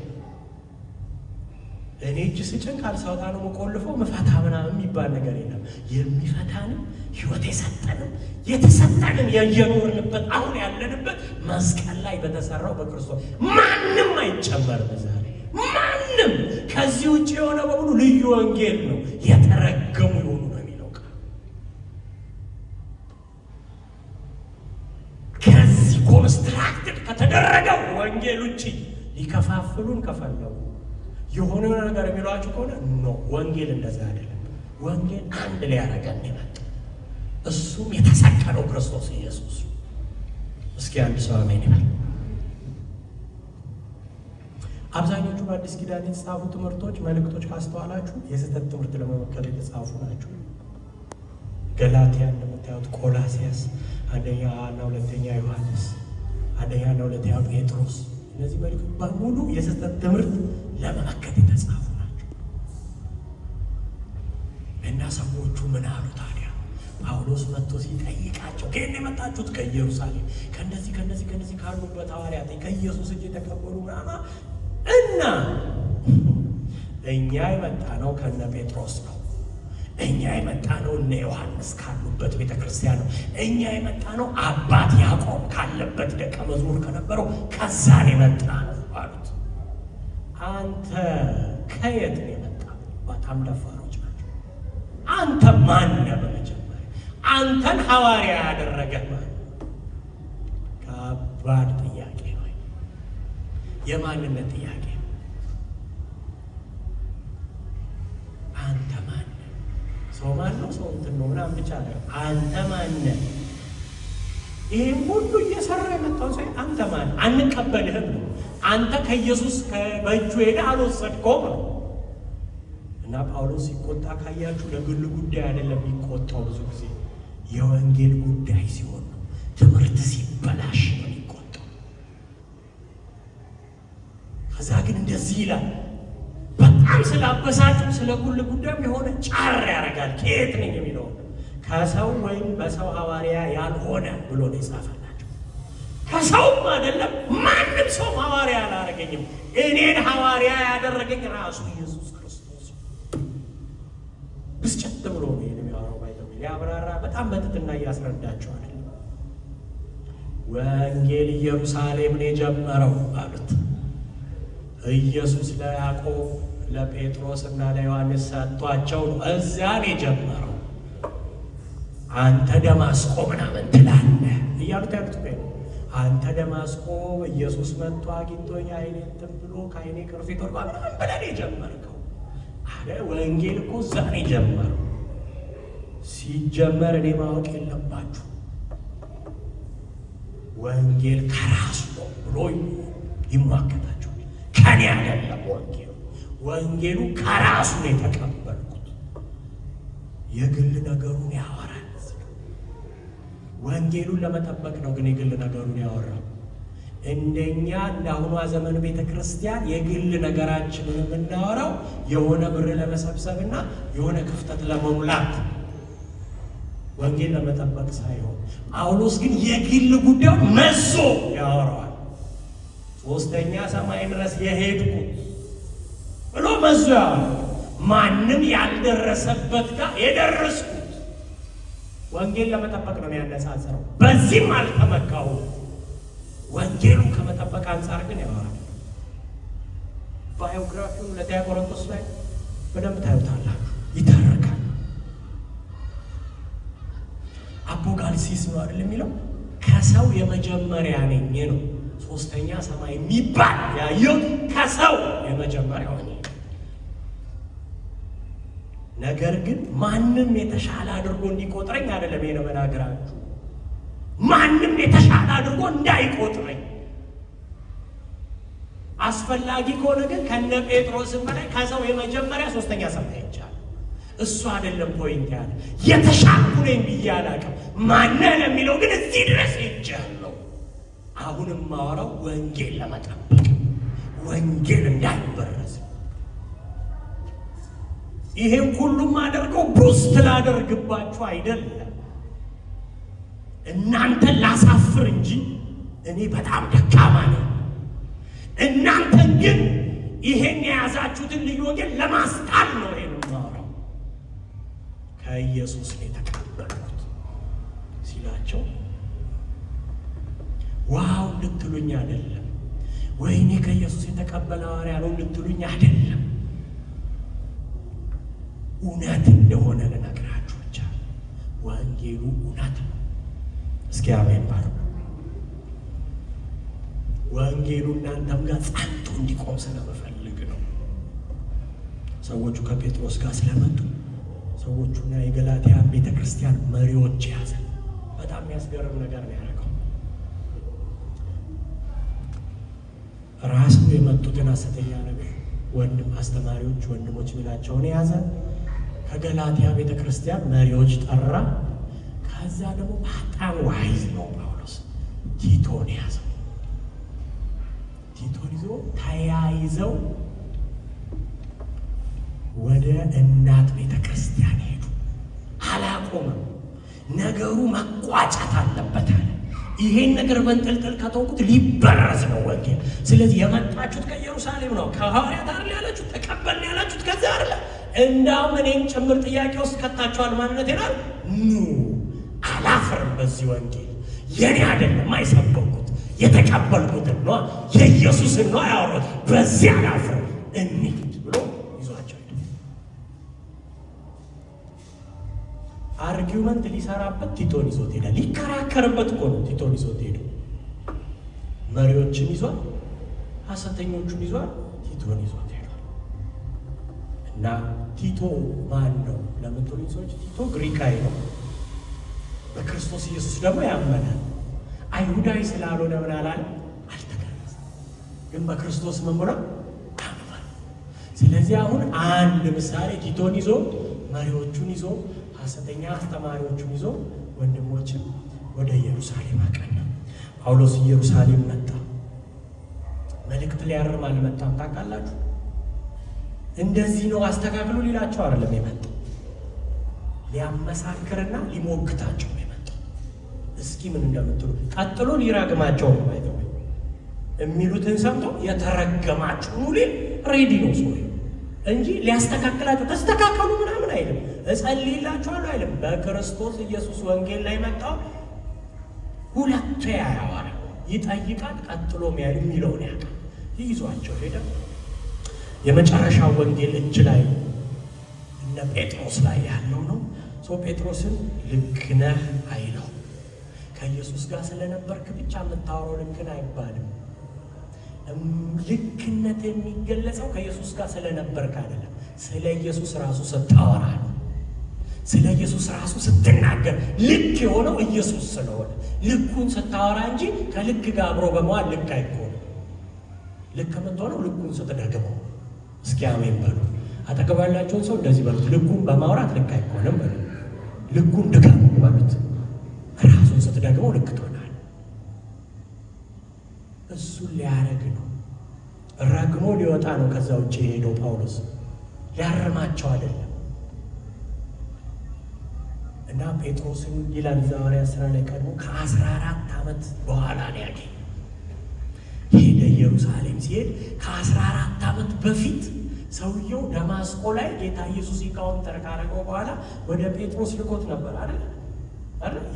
እኔ እጅ ስጭን ካልሳውታ ነው መቆልፈው መፋታ ምናምን የሚባል ነገር የለም። የሚፈታንም ሕይወት የሰጠንም የተሰጠንም የየኖርንበት አሁን ያለንበት መስቀል ላይ በተሰራው በክርስቶስ ማንም አይጨመርም። ዛሬ ማንም ከዚህ ውጭ የሆነ በሙሉ ልዩ ወንጌል ነው፣ የተረገሙ ይሆኑ ነው የሚለው ቃል። ከዚህ ኮንስትራክትድ ከተደረገው ወንጌል ውጭ ሊከፋፍሉን ከፈለጉ የሆነ ነገር የሚሏችሁ ከሆነ ኖ፣ ወንጌል እንደዛ አይደለም። ወንጌል አንድ ሊያደርገን የመጣው እሱም የተሰቀለው ክርስቶስ ኢየሱስ። እስኪ አንድ ሰው አሜን ይበል። አብዛኞቹ በአዲስ ኪዳን የተጻፉ ትምህርቶች፣ መልእክቶች ካስተዋላችሁ የስህተት ትምህርት ለመመከር የተጻፉ ናቸው። ገላትያ እንደምታዩት፣ ቆላሲያስ፣ አንደኛ እና ሁለተኛ ዮሐንስ፣ አንደኛ እና ሁለተኛ ጴጥሮስ፣ እነዚህ መልእክቶች በሙሉ የስህተት ትምህርት ለመመከት የተጻፉ ናቸው። እና ሰዎቹ ምን አሉ ታዲያ? ጳውሎስ መጥቶ ሲጠይቃቸው ከየት የመጣችሁት? ከኢየሩሳሌም፣ ከእነዚህ ካሉበት ሐዋርያት ከኢየሱስ እጅ የተቀበሉ ምናምን እና እኛ የመጣ ነው ከነ ጴጥሮስ ነው። እኛ የመጣ ነው እነ ዮሐንስ ካሉበት ቤተ ክርስቲያን ነው። እኛ የመጣ ነው አባት ያዕቆብ ካለበት ደቀ መዝሙር ከነበረው ከዛን የመጣ ነው አሉት። አንተ ከየት ነው የመጣ? በጣም ደፋሮች ናቸው። አንተ ማነህ? በመጀመሪያ አንተን ሐዋርያ ያደረገህ ማን? ከባድ ጥያቄ ነው። የማንነት ጥያቄ ነው። አንተ ማነህ? ሰው ማን ነው? ሰው እንትን ነው ምናምን ብቻ ነው። አንተ ማነህ? ይህም ሁሉ እየሰራ የመጣው ሰው አንተ ማነህ? አንቀበልህም ነው። አንተ ከኢየሱስ በእጁ ሄደህ አልወሰድከውም ነው። እና ጳውሎስ ሲቆጣ ካያችሁ ለግል ጉዳይ አይደለም የሚቆጣው። ብዙ ጊዜ የወንጌል ጉዳይ ሲሆን ነው፣ ትምህርት ሲበላሽ ነው የሚቆጣው። ከዛ ግን እንደዚህ ይላል፣ በጣም ስላበሳችሁ ስለ ግል ጉዳይም የሆነ ጫር ያደርጋል። ከየት ነኝ የሚለው ከሰው ወይም በሰው ሐዋርያ ያልሆነ ብሎ ነው የጻፈላቸው። ከሰውም አይደለም፣ ማንም ሰው ሐዋርያ አላደረገኝም። እኔን ሐዋርያ ያደረገኝ ራሱ ኢየሱስ ክርስቶስ። ብስጭት ብሎ ነው የሚያወራው። ባይተው ያብራራ በጣም በትትና እያስረዳቸዋል። ወንጌል ኢየሩሳሌምን የጀመረው አሉት። ኢየሱስ ለያዕቆብ ለጴጥሮስ እና ለዮሐንስ ሰጥቷቸው ነው እዚያን የጀመረው። አንተ ደማስቆ ምናምን ትላለህ እያሉት ያሉት አንተ ደማስቆ ኢየሱስ መጥቶ አግኝቶኝ አይኔ እንትን ብሎ ከአይኔ ቅርፊት ወርቋ ምናምን ብለን የጀመርከው አለ። ወንጌል እኮ እዛን የጀመረው። ሲጀመር እኔ ማወቅ የለባችሁ ወንጌል ከራሱ ነው ብሎ ይሟገታቸው። ከኔ አይደለም ወንጌሉ ከራሱ ነው የተቀበልኩት። የግል ነገሩን ያወራል። ወንጌሉን ለመጠበቅ ነው ግን የግል ነገሩን ያወራል። እንደኛ እንዳሁኗ ዘመን ቤተ ክርስቲያን የግል ነገራችንን የምናወራው የሆነ ብር ለመሰብሰብና የሆነ ክፍተት ለመሙላት ወንጌል ለመጠበቅ ሳይሆን፣ ጳውሎስ ግን የግል ጉዳዩን መዞ ያወራዋል። ሶስተኛ ሰማይ ድረስ የሄድኩት ብሎ መዞ ያወራዋል። ማንም ያልደረሰበት ጋር የደረስኩት ወንጌል ለመጠበቅ ነው ያነጻጸረው። በዚህም አልተመካው። ወንጌሉን ከመጠበቅ አንጻር ግን ያወራል። ባዮግራፊው ሁለተኛ ቆሮንቶስ ላይ በደንብ ታዩታላችሁ። ይተርካል። አፖካሊፕሲስ ነው አይደል የሚለው ከሰው የመጀመሪያ ነኝ ነው። ሶስተኛ ሰማይ የሚባል ያየው ከሰው የመጀመሪያ ሆነ። ነገር ግን ማንም የተሻለ አድርጎ እንዲቆጥረኝ አይደለም ይሄ ነው መናገራችሁ። ማንም የተሻለ አድርጎ እንዳይቆጥረኝ አስፈላጊ ከሆነ ግን ከነ ጴጥሮስም በላይ ከሰው የመጀመሪያ ሶስተኛ ሰማይ ይቻላል። እሱ አይደለም ፖይንት ያለ የተሻልኩ ነኝ ብዬ አላውቅም። ማንን የሚለው ግን እዚህ ድረስ ይቻላል። አሁንም ማወራው ወንጌል ለመጠበቅ ወንጌል እንዳይበረዝ። ይሄን ሁሉም አደርገው ቡስት ላደርግባችሁ አይደለም፣ እናንተን ላሳፍር እንጂ እኔ በጣም ደካማ ነኝ። እናንተን ግን ይሄን የያዛችሁትን ልዩ ወንጌል ለማስጣል ነው ይሄን ማወራው። ከኢየሱስ ነው የተቀበልኩት ሲላቸው ዋው ልትሉኝ አይደለም፣ ወይኔ ከኢየሱስ የተቀበለ ሐዋርያ ነው ልትሉኝ አይደለም። እውነት እንደሆነ ልነግራችሁ ብቻ። ወንጌሉ እውነት ነው። እስኪ አሜን ባሉ። ወንጌሉ እናንተም ጋር ጸንቶ እንዲቆም ስለመፈልግ ነው። ሰዎቹ ከጴጥሮስ ጋር ስለመጡ ሰዎቹና የገላትያ ቤተክርስቲያን መሪዎች ያዘ። በጣም የሚያስገርም ነገር ነው ያደረገው። ራሱ የመጡትን ሐሰተኛ ነቢይ ወንድም አስተማሪዎች ወንድሞች ሚላቸውን ያዘ። ከገላትያ ቤተክርስቲያን መሪዎች ጠራ። ከዛ ደግሞ በጣም ዋይዝ ነው ጳውሎስ ቲቶን ያዘው። ቲቶን ይዞ ተያይዘው ወደ እናት ቤተክርስቲያን ሄዱ። አላቆመም። ነገሩ መቋጨት አለበት አለ። ይሄን ነገር በንጠልጠል ከተውኩት ሊበረዝ ነው ወንጌል። ስለዚህ የመጣችሁት ከኢየሩሳሌም ነው፣ ከሐዋርያት አይደል ያላችሁት፣ ተቀበልን ያላችሁት ከዛ አይደል። እንዳውም እኔን ጭምር ጥያቄ ውስጥ ከታችኋል ማለት ይላል። ኑ አላፍርም በዚህ ወንጌል። የኔ አይደለም አይሰበኩት፣ የተቀበልኩትን ነው፣ የኢየሱስን ነው ያወሩት። በዚህ አላፍርም እንሂድ ብሎ ይዟቸው ሄደ። አርጊውመንት ሊሰራበት ቲቶን ይዞት ሄደ። ሊከራከርበት እኮ ነው ቲቶን ይዞት ሄደ። መሪዎችን ይዟል፣ ሐሰተኞቹን ይዟል፣ ቲቶን ይዞት ሄዷል። እና ቲቶ ማን ነው ለምትሉኝ ሰዎች ቲቶ ግሪካዊ ነው። በክርስቶስ ኢየሱስ ደግሞ ያመነ አይሁዳዊ ስላልሆነ ምን አላለ አልተገረዘም፣ ግን በክርስቶስ መምራ አምኗል። ስለዚህ አሁን አንድ ምሳሌ ቲቶን ይዞ መሪዎቹን ይዞ ሐሰተኛ አስተማሪዎቹን ይዞ ወንድሞችን ወደ ኢየሩሳሌም አቀና። ጳውሎስ ኢየሩሳሌም መጣ። መልእክት ሊያርም አልመጣም። ታውቃላችሁ፣ እንደዚህ ነው አስተካክሉ ሊላቸው አይደለም የመጣው፣ ሊያመሳክርና ሊሞግታቸው ነው የመጣው። እስኪ ምን እንደምትሉ ቀጥሎ ሊራግማቸው ነው አይደለም የሚሉትን ሰምቶ የተረገማችሁ ሁሉ ሬዲ ነው ሰው እንጂ ሊያስተካክላቸው ተስተካከሉ ምናምን አይልም። እጸልይላችኋለሁ አይልም። በክርስቶስ ኢየሱስ ወንጌል ላይ መጣው። ሁለቱ ያያዋል፣ ይጠይቃል፣ ቀጥሎ የሚለውን ያውቃል። ይዟቸው ሄደ። የመጨረሻው ወንጌል እጅ ላይ እነ ጴጥሮስ ላይ ያለው ነው። ሰው ጴጥሮስን ልክ ነህ አይለው። ከኢየሱስ ጋር ስለነበርክ ብቻ የምታወራው ልክ ነህ አይባልም። ልክነት የሚገለጸው ከኢየሱስ ጋር ስለነበርክ አይደለም፣ ስለ ኢየሱስ ራሱ ስታወራ ነው። ስለ ኢየሱስ ራሱ ስትናገር ልክ የሆነው ኢየሱስ ስለሆነ ልኩን ስታወራ እንጂ ከልክ ጋር አብሮ በመዋል ልክ አይሆንም። ልክ የምትሆነው ልኩን ስትደግመው። እስኪ አሜን በሉ። አጠገብ ያላቸውን ሰው እንደዚህ በሉት፣ ልኩን በማውራት ልክ አይሆንም በሉ። ልኩን ድገሙ በሉት። ራሱን ስትደግመው ልክ ትሆናል። እሱን ሊያረግ ነው፣ ረግሞ ሊወጣ ነው። ከዛ ውጭ የሄደው ጳውሎስ ሊያርማቸው አይደለም። እና ጴጥሮስን ይላል ሐዋርያት ሥራ ላይ ቀድሞ ከ14 ዓመት በኋላ ነው ያገኘው። ሄደ ኢየሩሳሌም ሲሄድ ከ14 ዓመት በፊት ሰውየው ደማስቆ ላይ ጌታ ኢየሱስ ኢንካውንተር ካረገው በኋላ ወደ ጴጥሮስ ልኮት ነበር አይደል?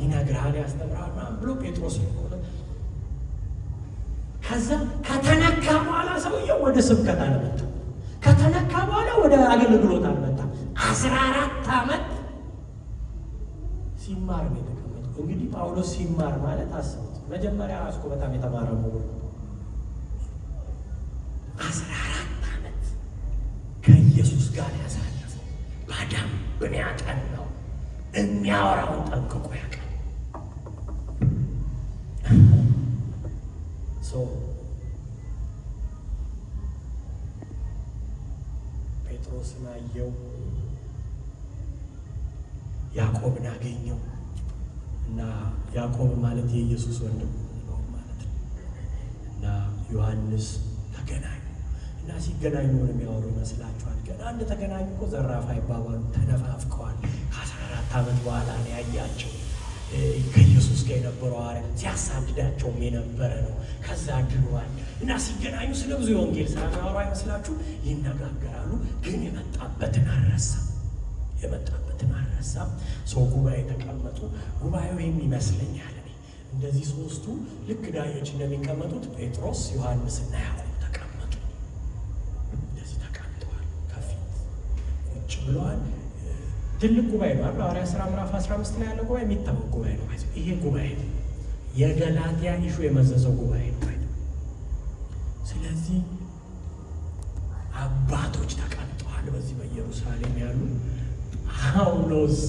ይነግርሃል፣ ያስተምራል ምናምን ብሎ ጴጥሮስ ልኮት። ከዛ ከተነካ በኋላ ሰውየው ወደ ስብከት አልመጣም። ከተነካ በኋላ ወደ አገልግሎት አልመጣም። 14 ዓመት ሲማር ነው የተቀመጠው። እንግዲህ ጳውሎስ ሲማር ማለት አስቡት፣ መጀመሪያ ራስኮ በጣም የተማረ ነው። 14 ዓመት ከኢየሱስ ጋር ያሳለፈው በደንብ ነው ያጠናው። የሚያወራውን ጠንቅቆ ያውቃል። ጴጥሮስን አየው፣ ያዕቆብን አገኘው እና ያዕቆብ ማለት የኢየሱስ ወንድም ነው ማለት ነው። እና ዮሐንስ ተገናኙ እና ሲገናኙ ምን የሚያወሩ ይመስላችኋል? ገና እንደተገናኙ እኮ ዘራፍ አይባባሉ፣ ተነፋፍቀዋል። ከ14 ዓመት በኋላ ነው ያያቸው። ከኢየሱስ ጋር የነበረው ሐዋርያ ሲያሳድዳቸውም የነበረ ነው። ከዛ ድኗል እና ሲገናኙ ስለ ብዙ የወንጌል ስራ ማወራ አይመስላችሁ ይነጋገራሉ። ግን የመጣበትን አልረሳም። ሰው ጉባኤ ተቀመጡ። ጉባኤው ይመስለኛል እንደዚህ ሶስቱ ልክ ዳኞች እንደሚቀመጡት ጴጥሮስ፣ ዮሐንስና ያዕቆብ ተቀመጡ። እንደዚህ ተቀምጠዋል። ከፊት ቁጭ ብለዋል። ትልቅ ጉባኤ ነው። ሐዋርያት ሥራ ምዕራፍ 15 ላይ ያለው ጉባኤ የሚታወቅ ጉባኤ ነው። ይሄ ጉባኤ ነው የገላትያ ኢሹ የመዘዘው ጉባኤ ነው። ስለዚህ አባቶች ተቀምጠዋል። በዚህ በኢየሩሳሌም ያሉ ጳውሎስ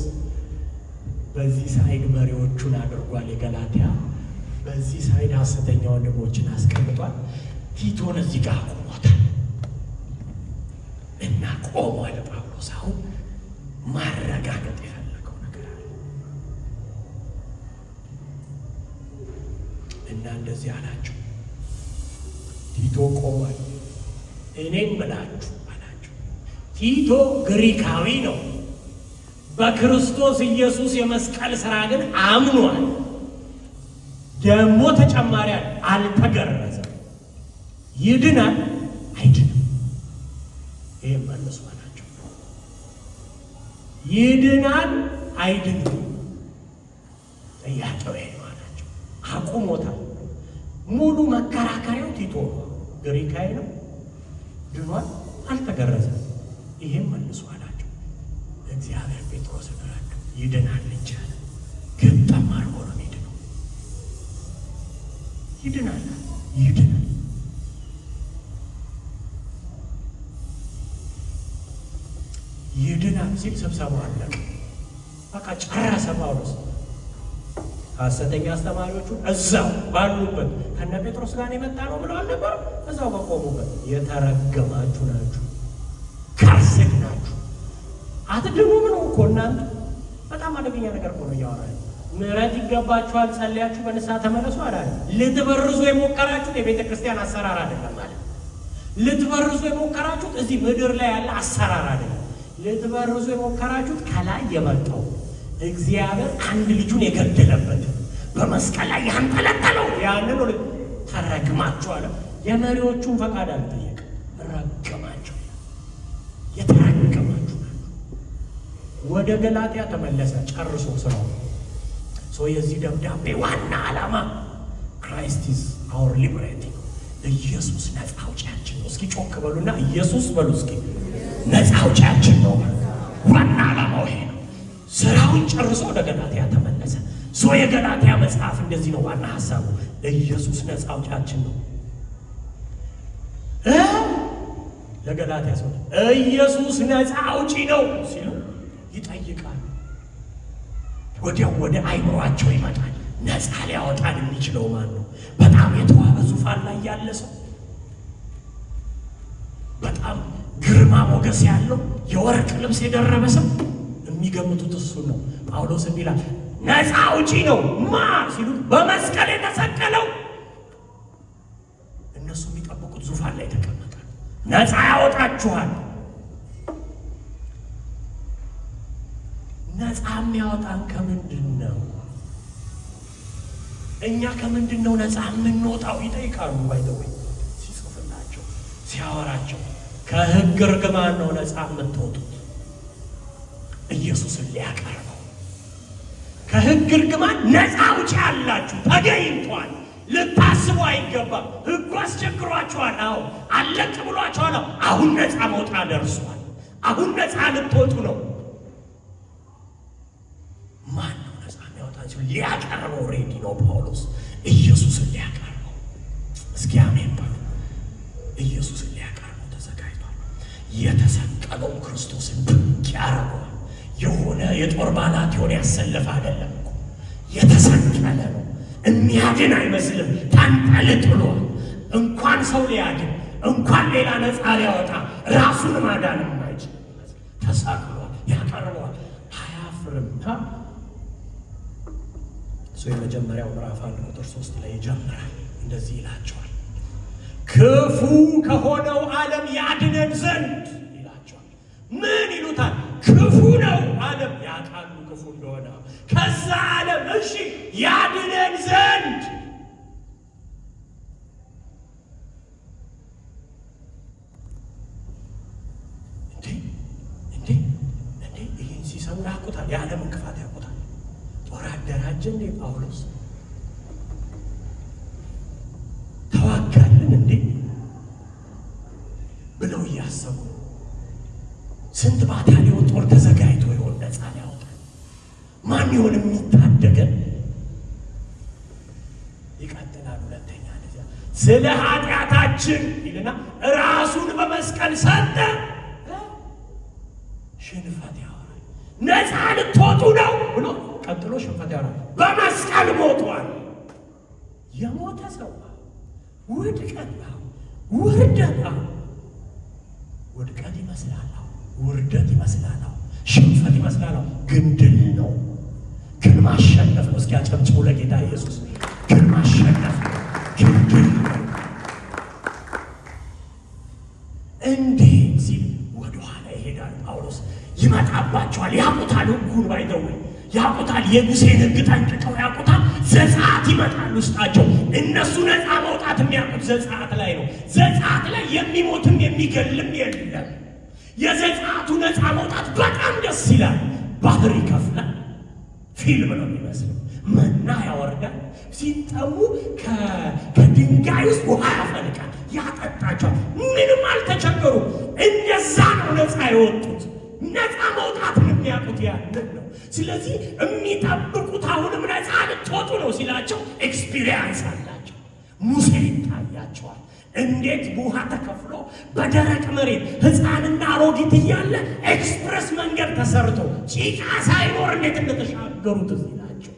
በዚህ ሳይድ መሪዎቹን አድርጓል። የገላትያ በዚህ ሳይድ ሐሰተኛ ወንድሞችን አስቀምጧል። ቲቶን እዚህ ጋር ቆሞታል እና ቆሟል። ጳውሎስ አሁን ማረጋገጥ የፈለገው ነገር አለ እና እንደዚህ አላቸው። ቲቶ ቆሟል። እኔም እላችሁ አላቸው፣ ቲቶ ግሪካዊ ነው፣ በክርስቶስ ኢየሱስ የመስቀል ሥራ ግን አምኗል። ደግሞ ተጨማሪ አልተገረዘም። ይድናል አይድንም? ይህም መልሱ አላቸው። ይድናል አይድንም? ጥያቄው ይሄ ነው አላቸው። አቁሞታል። ሙሉ መከራከሪያው ቲቶ ነው። ግሪካዊ ነው፣ ድኗል፣ አልተገረዘም። ይህም መልሱ አላቸው። እግዚአብሔር ጴጥሮስን ረዳው። ይድናል እንጂ አለ። ግጥም አድርጎ ነው የሚድነው። ይድናል ሲል ስብሰባው አለቀ። በቃ ጨረሰ ጳውሎስ። ሐሰተኛ አስተማሪዎቹ እዛው ባሉበት ከነ ጴጥሮስ ጋር የመጣ ነው ብለው አልነበር? እዛው በቆሙበት የተረገማችሁ ናችሁ፣ ካርሴት ናችሁ፣ አትድኑም ነው እኮ እናንተ። በጣም አደገኛ ነገር እኮ ነው እያወራል። ምሕረት ይገባችኋል፣ ጸልያችሁ በንስሐ ተመለሱ አላለ። ልትበርዙ የሞከራችሁት የቤተ ክርስቲያን አሰራር አይደለም ማለት። ልትበርዙ የሞከራችሁት እዚህ ምድር ላይ ያለ አሰራር አይደለም። ልትበርዙ የሞከራችሁት ከላይ የመጣው እግዚአብሔር አንድ ልጁን የገደለበት በመስቀል ላይ ያንጠለጠለው ያንን ተረግማችኋል። የመሪዎቹን ፈቃድ አልጠየቅም። ረገማቸው። የተረገማችሁ ወደ ገላትያ ተመለሰ። ጨርሶ ስራው የዚህ ደብዳቤ ዋና ዓላማ ክራይስት ኢዝ አወር ሊበሬቲንግ፣ ኢየሱስ ነፃ አውጪያችን ነው። እስኪ ጮክ በሉና ኢየሱስ በሉ እስኪ። ነፃ አውጪያችን ነው። ዋና ዓላማው ይሄ ነው። ስራውን ጨርሶ ወደ ገላትያ ተመለሰ። የገላትያ መጽሐፍ እንደዚህ ነው። ዋና ሐሳቡ ኢየሱስ ነፃ አውጪያችን ነው። ለገላትያ ሰው ኢየሱስ ነፃ አውጪ ነው ሲሉ ይጠይቃሉ። ወዲያው ወደ አይምሯቸው ይመጣል። ነፃ ሊያወጣን የሚችለው ማን ነው? በጣም የተዋበ ዙፋን ላይ ያለ ሰው፣ በጣም ግርማ ሞገስ ያለው የወርቅ ልብስ የደረበ ሰው። የሚገምቱት እሱን ነው። ጳውሎስ ይላል ነፃ አውጪ ነው ማ ሲሉ በመስቀል የተሰቀለው። እነሱ የሚጠብቁት ዙፋን ላይ ተቀመጠ። ነፃ ያወጣችኋል። ነፃ የሚያወጣን ከምንድን ነው? እኛ ከምንድን ነው ነፃ የምንወጣው? ይጠይቃሉ። ባይተወይ ሲጽፍላቸው ሲያወራቸው ከሕግ እርግማን ነው ነፃ የምትወጡት። ኢየሱስን ሊያቀርበው ከሕግ እርግማን ነፃ አውጪ አላችሁ፣ ተገኝቷል። ልታስቡ አይገባም። ሕጉ አስቸግሯችኋል። አሁን አለቅ ብሏችኋል። አሁን ነፃ መውጣ ደርሷል። አሁን ነፃ ልትወጡ ነው። ማን ነው ነፃ የሚያወጣችሁ? ሊያቀርበው ሬዲ ነው ጳውሎስ። ኢየሱስን ሊያቀርበው። እስኪ አሜን በሉ። ኢየሱስን ሊያቀርበው ተዘጋጅቷል። የተሰቀለው ክርስቶስን ድንቅ ያደርገዋል። የሆነ የጦር ባላትዮን ያሰለፈ አይደለም እኮ የተሰቀለ ነው። የሚያድን አይመስልም። ተንጠልጥሏል። እንኳን ሰው ሊያድን እንኳን ሌላ ነፃ ሊያወጣ ራሱን ማዳን የማይችል ተሰቅሏል። ያቀርበዋል። አያፍርም። የመጀመሪያው ምዕራፍ 1 ቁጥር 3 ላይ ይጀምራል። እንደዚህ ይላቸዋል፣ ክፉ ከሆነው ዓለም ያድነን ዘንድ ይላቸዋል። ምን ይሉታል? ክፉ ነው ዓለም። ያውቃሉ ክፉ እንደሆነ። ከዛ ዓለም እሺ ያድነን ዘንድ ይህን ሲሰሙ ያውቁታል። የዓለምን ክፋት ያውቁታል። ጦር አደራጀ እንዴ ጳውሎስ? ተዋጋልን እንዴ ብለው እያሰቡ ስንት ባታሊዮን ጦር ተዘጋጅቶ ይሆን ነፃ ሊያወጣል? ማን ይሆን የሚታደገን? ይቀጥላል። ሁለተኛ እንደዚያ ስለ ኃጢአታችን ይልና ራሱን በመስቀል ሰጠ። ሽንፈት ያወራል። ነፃ ልትወጡ ነው ብሎ ቀጥሎ ሽንፈት ያወራል። በመስቀል ሞቷል። የሞተ ሰው ውድቀት ውርደት ውድቀት ይመስላል፣ ውርደት ይመስላል፣ ሽንፈት ይመስላል። ግን ድል ነው። ግን ማሸነፍ ነው። እስኪ አጨብጭቡ ለጌታ ኢየሱስ። ግን ማሸነፍ ነው። ግን ድል ነው። እንዴት ሲል ወደኋላ ይሄዳል ጳውሎስ። ይመጣባቸዋል። ያውቁታል፣ ሕጉን ባይተው ያውቁታል። የሙሴን ሕግ ጠንቅቀው ያውቁታል። ዘጸአት ይመጣል ውስጣቸው። እነሱ ነፃ መውጣት የሚያውቁት ዘጸአት ላይ ነው። ዘጸአት ላይ የሚሞትም የሚገልም የለም። የዘጸአቱ ነፃ መውጣት በጣም ደስ ይላል። ባህር ይከፍላል። ፊልም ነው የሚመስለው። መና ያወርዳል። ሲጠሙ ከድንጋይ ውስጥ ውሃ ያፈልቃል፣ ያጠጣቸዋል። ምንም አልተቸገሩ። እንደዛ ነው ነፃ የወጡት። ነፃ መውጣትን የሚያውቁት ያንን ነው። ስለዚህ የሚጠብቁት አሁንም ነፃ ልትወጡ ነው ሲላቸው ኤክስፒሪየንስ አላቸው። ሙሴ ይታያቸዋል። እንዴት ውሃ ተከፍሎ በደረቅ መሬት ሕፃንና አሮጊት እያለ ኤክስፕረስ መንገድ ተሰርቶ ጭቃ ሳይኖር እንዴት እንደተሻገሩት እዚህ ናቸው።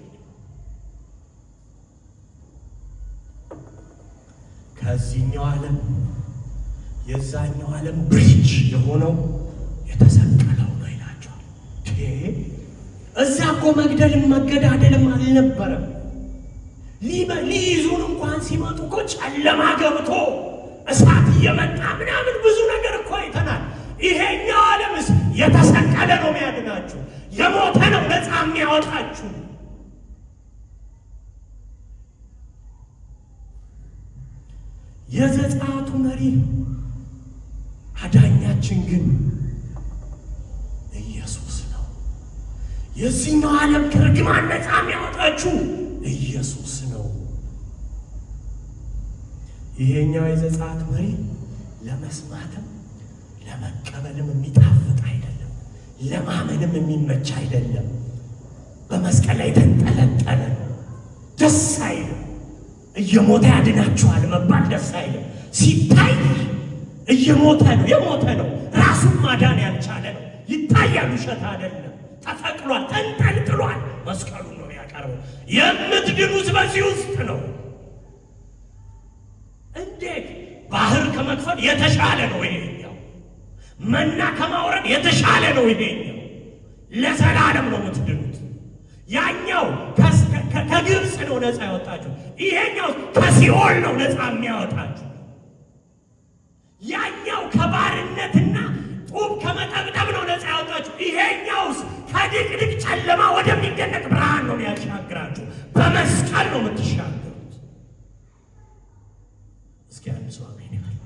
ከዚህኛው ዓለም የዛኛው ዓለም ብሪጅ የሆነው የተሰቀለው ነው ይላቸዋል። እዛ እኮ መግደልም መገዳደልም አልነበረም። ሊይዙን እንኳን ሲመጡ እኮ ጨለማ ገብቶ እሳት እየመጣ ምናምን ብዙ ነገር እኮ አይተናል። ይሄኛው ዓለምስ የተሰቀለ ነው የሚያድናችሁ፣ የሞተ ነው ነፃ የሚያወጣችሁ። የዘጸአቱ መሪ አዳኛችን ግን ኢየሱስ ነው። የዚህኛው ዓለም ከርግማን ነፃ የሚያወጣችሁ ኢየሱስ ነው። ይሄኛው የዘጸአት መሪ ለመስማትም ለመቀበልም የሚጣፍጥ አይደለም፣ ለማመንም የሚመች አይደለም። በመስቀል ላይ ተንጠለጠለ። ደስ አይልም። እየሞተ ያድናችኋል መባል ደስ አይልም። ሲታይ እየሞተ ነው፣ የሞተ ነው፣ ራሱን ማዳን ያልቻለ ነው። ይታያል፣ ውሸት አይደለም። ተፈቅሏል፣ ተንጠልጥሏል። መስቀሉን ነው ያቀርበው። የምትድኑት በዚህ ውስጥ ነው። እንዴት ባህር ከመክፈል የተሻለ ነው ይሄኛው። መና ከማውረድ የተሻለ ነው ይሄኛው። ለዘላለም ነው የምትድኑት። ያኛው ከግብፅ ነው ነፃ ያወጣችሁ። ይሄኛው ከሲኦል ነው ነፃ የሚያወጣችሁ። ያኛው ከባርነትና ጡብ ከመጠብጠብ ነው ነፃ ያወጣችሁ። ይሄኛውስ ከድቅድቅ ጨለማ ወደሚደነቅ ብርሃን ነው ያሻግራችሁ። በመስቀል ነው የምትሻገሩት። እስኪ አንድ ሰው አሜን ይበል።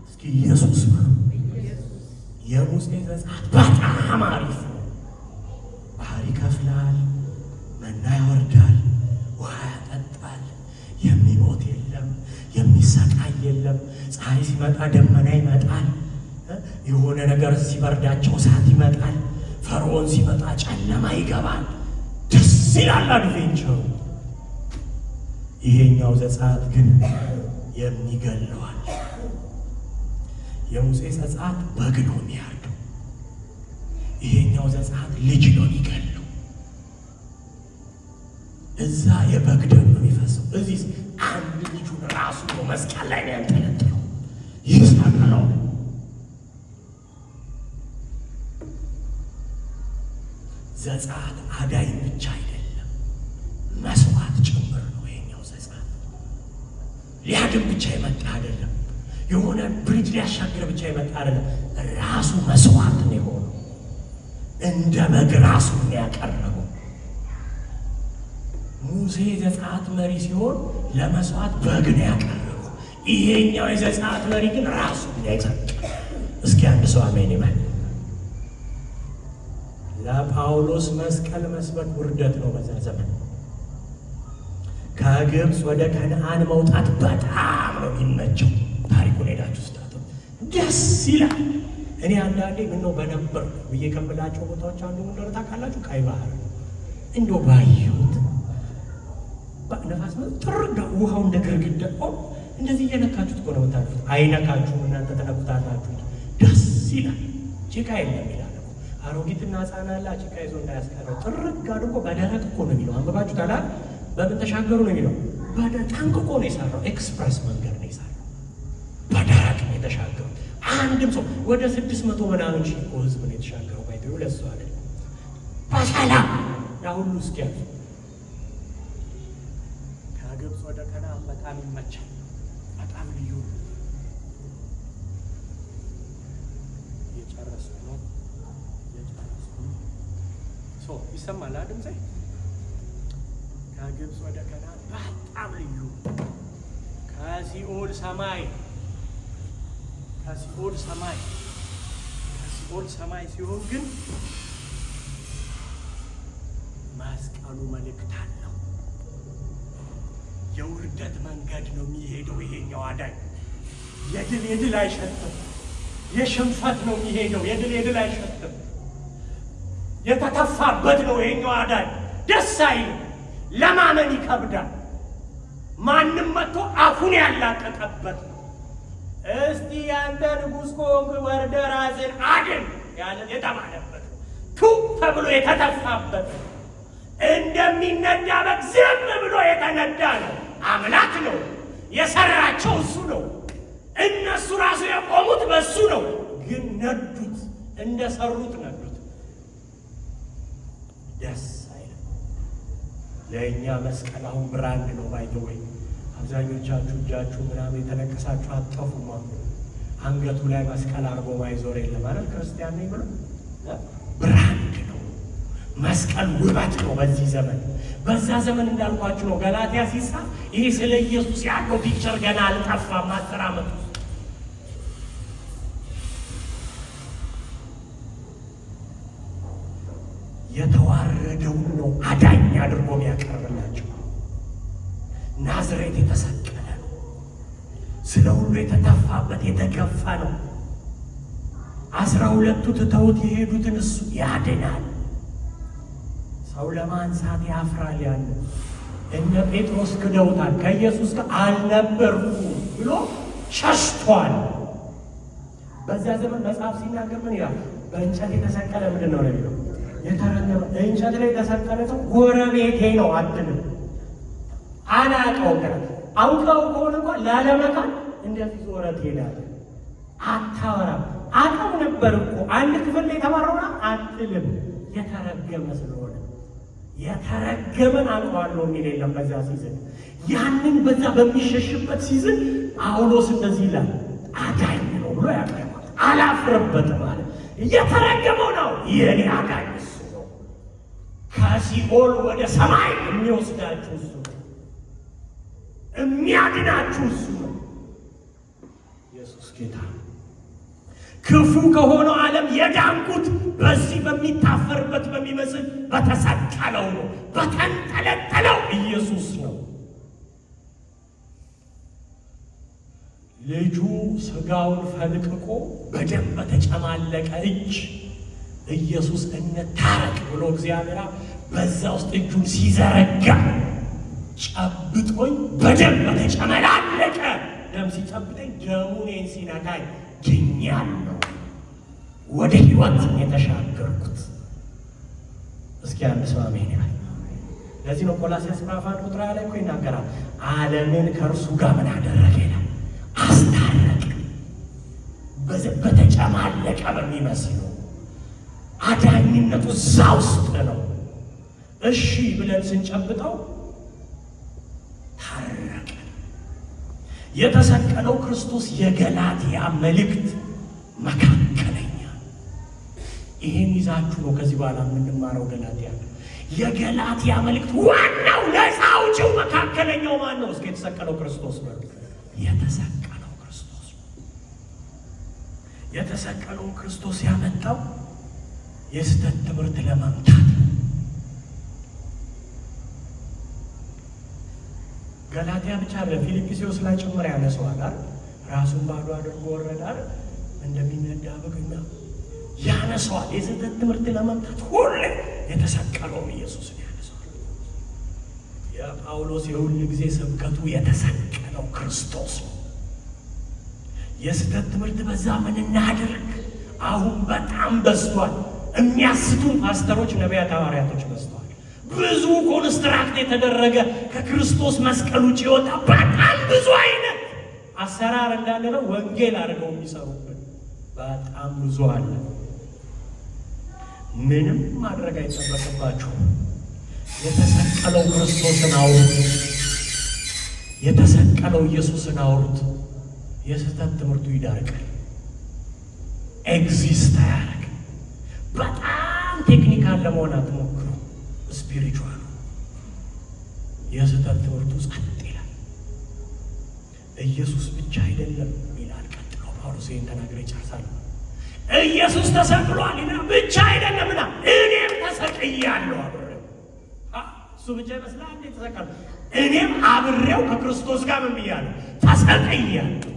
እስኪ ኢየሱስ ነው። የሙሴ ዘጸአት በጣም አሪፍ ነው። ባህር ይከፍላል፣ መና ያወርዳል፣ ውሃ ያጠጣል። የሚሞት የለም፣ የሚሰቃይ የለም። ፀሐይ ሲመጣ ደመና ይመጣል። የሆነ ነገር ሲበርዳቸው እሳት ይመጣል። ፈርዖን ሲመጣ ጨለማ ይገባል። ደስ ይላል አድቬንቸሩ። ይሄኛው ዘጸአት ግን የሚገለዋል። የሙሴ ዘጸአት በግ ነው የሚያርደው። ይሄኛው ዘጸአት ልጅ ነው የሚገለው። እዛ የበግ ደም ነው የሚፈሰው። እዚህ አንድ ልጁን ራሱ መስቀል ላይ ነው ያንጠለጠለው። ይሰቀለው። ዘጸአት አዳኝ ብቻ አይደለም፣ መስዋዕት ጭምር ነው። ይሄኛው ዘጸአት ሊያድን ብቻ የመጣ አይደለም። የሆነ ብሪጅ ሊያሻገር ብቻ የመጣ አይደለም። ራሱ መስዋዕት ነው የሆነው። እንደ በግ ራሱ ነው ያቀረበው። ሙሴ ዘጸአት መሪ ሲሆን ለመስዋዕት በግ ነው ያቀረበው። ይሄኛው የዘጸአት መሪ ግን ራሱ ያይዛል። እስኪ አንድ ሰው አሜን ይበል። ለጳውሎስ መስቀል መስበክ ውርደት ነው በዛ ዘመን። ከግብፅ ወደ ከነዓን መውጣት በጣም ነው የሚመቸው። ታሪኩን ሄዳችሁ ስታጡ ደስ ይላል። እኔ አንዳንዴ ምነው በነበር ብዬ ከምላቸው ቦታዎች አንዱ እንደሆነ ታውቃላችሁ? ቀይ ባህር እንደው ባየሁት ነፋስ ነው ጥርግ ውሃው እንደ ግርግዳ እንደዚህ እየነካችሁት እኮ ነው የምታልፉት። አይነካችሁም፣ እናንተ ተነኩታላችሁ። ደስ ይላል። ጭቃ የለም ይላል። አሮጊትና ሕፃናላ ጭቃ ይዞ እንዳያስቀረው ጥርግ አድርጎ በደረቅ እኮ ነው የሚለው። አንብባችሁታል? በምን ተሻገሩ ነው የሚለው? ጠንቅቆ ነው የሰራው። ኤክስፕሬስ መንገድ ነው የሰራው። በደረቅ ነው የተሻገሩ። አንድም ሰው ወደ 600 ምናምን ሺህ እኮ ህዝብ ነው የተሻገረው። ባይተው ለሱ አይደል በሰላም ያ ሁሉ እስኪያልፍ ከግብፅ ወደ ከነዓን በጣም ይመቻል። በጣም ልዩ የጨረስኩ ነው። ይሰማል አይደል? ዘይ ከግብፅ ወደ ከነዓን በጣም ልዩ ከሲኦል ሰማይ ሲሆን ግን መስቀሉ መልእክት አለው። የውርደት መንገድ ነው የሚሄደው ይሄኛው አዳኝ። የድል አይሸትም። የሽንፈት ነው የሚሄደው። የድል አይሸትም። የተተፋበት ነው ይሄኛው አዳኝ። ደስ አይልም። ለማመን ይከብዳል። ማንም መጥቶ አፉን ያላቀቀበት ነው። እስቲ ያንተ ንጉሥ ከሆንክ ወርደ ራስን አድን ያለ የተባለበት ቱ ተብሎ የተተፋበት ነው። እንደሚነዳ በግ ዝም ብሎ የተነዳ ነው። አምላክ ነው የሰራቸው፣ እሱ ነው። እነሱ ራሱ የቆሙት በሱ ነው። ግን ነዱት፣ እንደሰሩት ነዱት። ደስ አይልም። ለእኛ መስቀል አሁን ብራንድ ነው። ባይተወይ አብዛኞቻችሁ እጃችሁ ምናምን የተነቀሳችሁ አጠፉማ። አንገቱ ላይ መስቀል አርጎ ማይዞር የለም አይደል? ክርስቲያን ነኝ ብሎ ብራንድ ነው። መስቀል ውበት ነው በዚህ ዘመን። በዛ ዘመን እንዳልኳችሁ ነው። ገላትያ ሲጻፍ ይህ ስለ ኢየሱስ ያለው ፒክቸር ገና አልጠፋም። 10 ዓመት ውስጥ የተዋረደውን ነው አዳኝ አድርጎ የሚያቀርብላቸው። ናዝሬት የተሰቀለ ነው። ስለ ሁሉ የተተፋበት የተገፋ ነው። 12ቱ ትተውት የሄዱትን እሱ ያድናል። ሰው ለማንሳት ያፍራል። ያለ እነ ጴጥሮስ ክደውታል። ከኢየሱስ ጋር አልነበርኩም ብሎ ሸሽቷል። በዚያ ዘመን መጽሐፍ ሲናገር ምን ይላል? በእንጨት የተሰቀለ ምንድን ነው የሚለው? የተረገመ። እንጨት ላይ የተሰቀለ ሰው ጎረቤቴ ነው አትልም። አናቀው ገና አውቀው ከሆነ እንኳን ላለመካን እንደዚህ ዞረ ትሄዳለህ። አታወራም። አውቀው ነበር እኮ አንድ ክፍል ላይ የተማረውና አትልም። የተረገመ ስለሆነ የተረገመን አውቀዋለሁ የሚል የለም። በዛ ሲዝን ያንን በዛ በሚሸሽበት ሲዝን ጳውሎስ እንደዚህ ይላል፣ አዳኝ ነው ብሎ ያቀርባል። አላፍርበትም አለ። የተረገመው ነው የኔ አዳኝ እሱ ነው። ከሲኦል ወደ ሰማይ የሚወስዳችሁ እሱ ነው። የሚያድናችሁ እሱ ነው። ኢየሱስ ጌታ። ክፉ ከሆነው ዓለም የዳንኩት በዚህ በሚታፈርበት በሚመስል በተሰቀለው ነው። በተንጠለጠለው ኢየሱስ ነው። ልጁ ሥጋውን ፈልቅቆ በደም በተጨማለቀ እጅ ኢየሱስ እንታረቅ ብሎ እግዚአብሔር በዛ ውስጥ እጁን ሲዘረጋ ጨብጦኝ በደም በተጨመላለቀ ደም ሲጨብጠኝ ደሙ እኔን ሲነካኝ ድኛለሁ። ወደ ሕይወት የተሻገርኩት። እስኪ አንድ ሰው አሜን ይላል። ለዚህ ነው ቆላስይስ ምዕራፍ 1 ቁጥር 20 ላይ እኮ ይናገራል። ዓለምን ከእርሱ ጋር ምን አደረገ ይላል? አስታረቀ። በተጨማለቀ በሚመስለው አዳኝነቱ እዛ ውስጥ ነው። እሺ ብለን ስንጨብጠው ታረቀ። የተሰቀለው ክርስቶስ የገላትያ መልእክት መካከለኛ። ይሄን ይዛችሁ ነው ከዚህ በኋላ የምንማረው። ገላትያ የገላትያ መልእክት ዋናው ነፃ አውጪው መካከለኛው ማን ነው? እስኪ የተሰቀለው ክርስቶስ ነው። የተሰቀለው ክርስቶስ ነው። የተሰቀለው ክርስቶስ ያመጣው የስተት ትምህርት ለመምታት ገላትያ ብቻ በፊልጵስዩስ ላይ ጭምር ያነሰዋል አይደል? ራሱን ባዶ አድርጎ ወረደ አይደል? እንደሚነዳ በግና ያነሰዋል። የስተት ትምህርት ለመምታት ሁሉ የተሰቀለውን ኢየሱስን ያነሰዋል። የጳውሎስ የሁሉ ጊዜ ስብከቱ የተሰቀለው ክርስቶስ ነው። የስተት ትምህርት በዛ ምን እናድርግ? አሁን በጣም በዝቷል። የሚያስቱን ፓስተሮች፣ ነቢያት፣ ሐዋርያቶች በዝተዋል። ብዙ ኮንስትራክት የተደረገ ከክርስቶስ መስቀል ውጭ የወጣ በጣም ብዙ አይነት አሰራር እንዳለ ነው ወንጌል አድርገው የሚሰሩብን በጣም ብዙ አለ። ምንም ማድረግ አይጠበቅባችሁም። የተሰቀለው ክርስቶስን አውሩት። የተሰቀለው ኢየሱስን አውሩት። የስህተት ትምህርቱ ይዳርቃል። ኤግዚስት አያደርግም። በጣም ቴክኒካል ለመሆን አትሞክሩ። ስፒሪቹዋል የስህተት ትምህርቱ ጸጥ ይላል። ኢየሱስ ብቻ አይደለም ይላል። ቀጥሎ ጳውሎስ ይህን ተናግሮ ይጨርሳል። ኢየሱስ ተሰቅሏል ይላል ብቻ አይደለምና እኔም ተሰቅያለሁ አብሬው። እሱ ብቻ ይመስላል እንዴ ተሰቀለ? እኔም አብሬው ከክርስቶስ ጋር ምን ብያለሁ? ተሰቅያለሁ።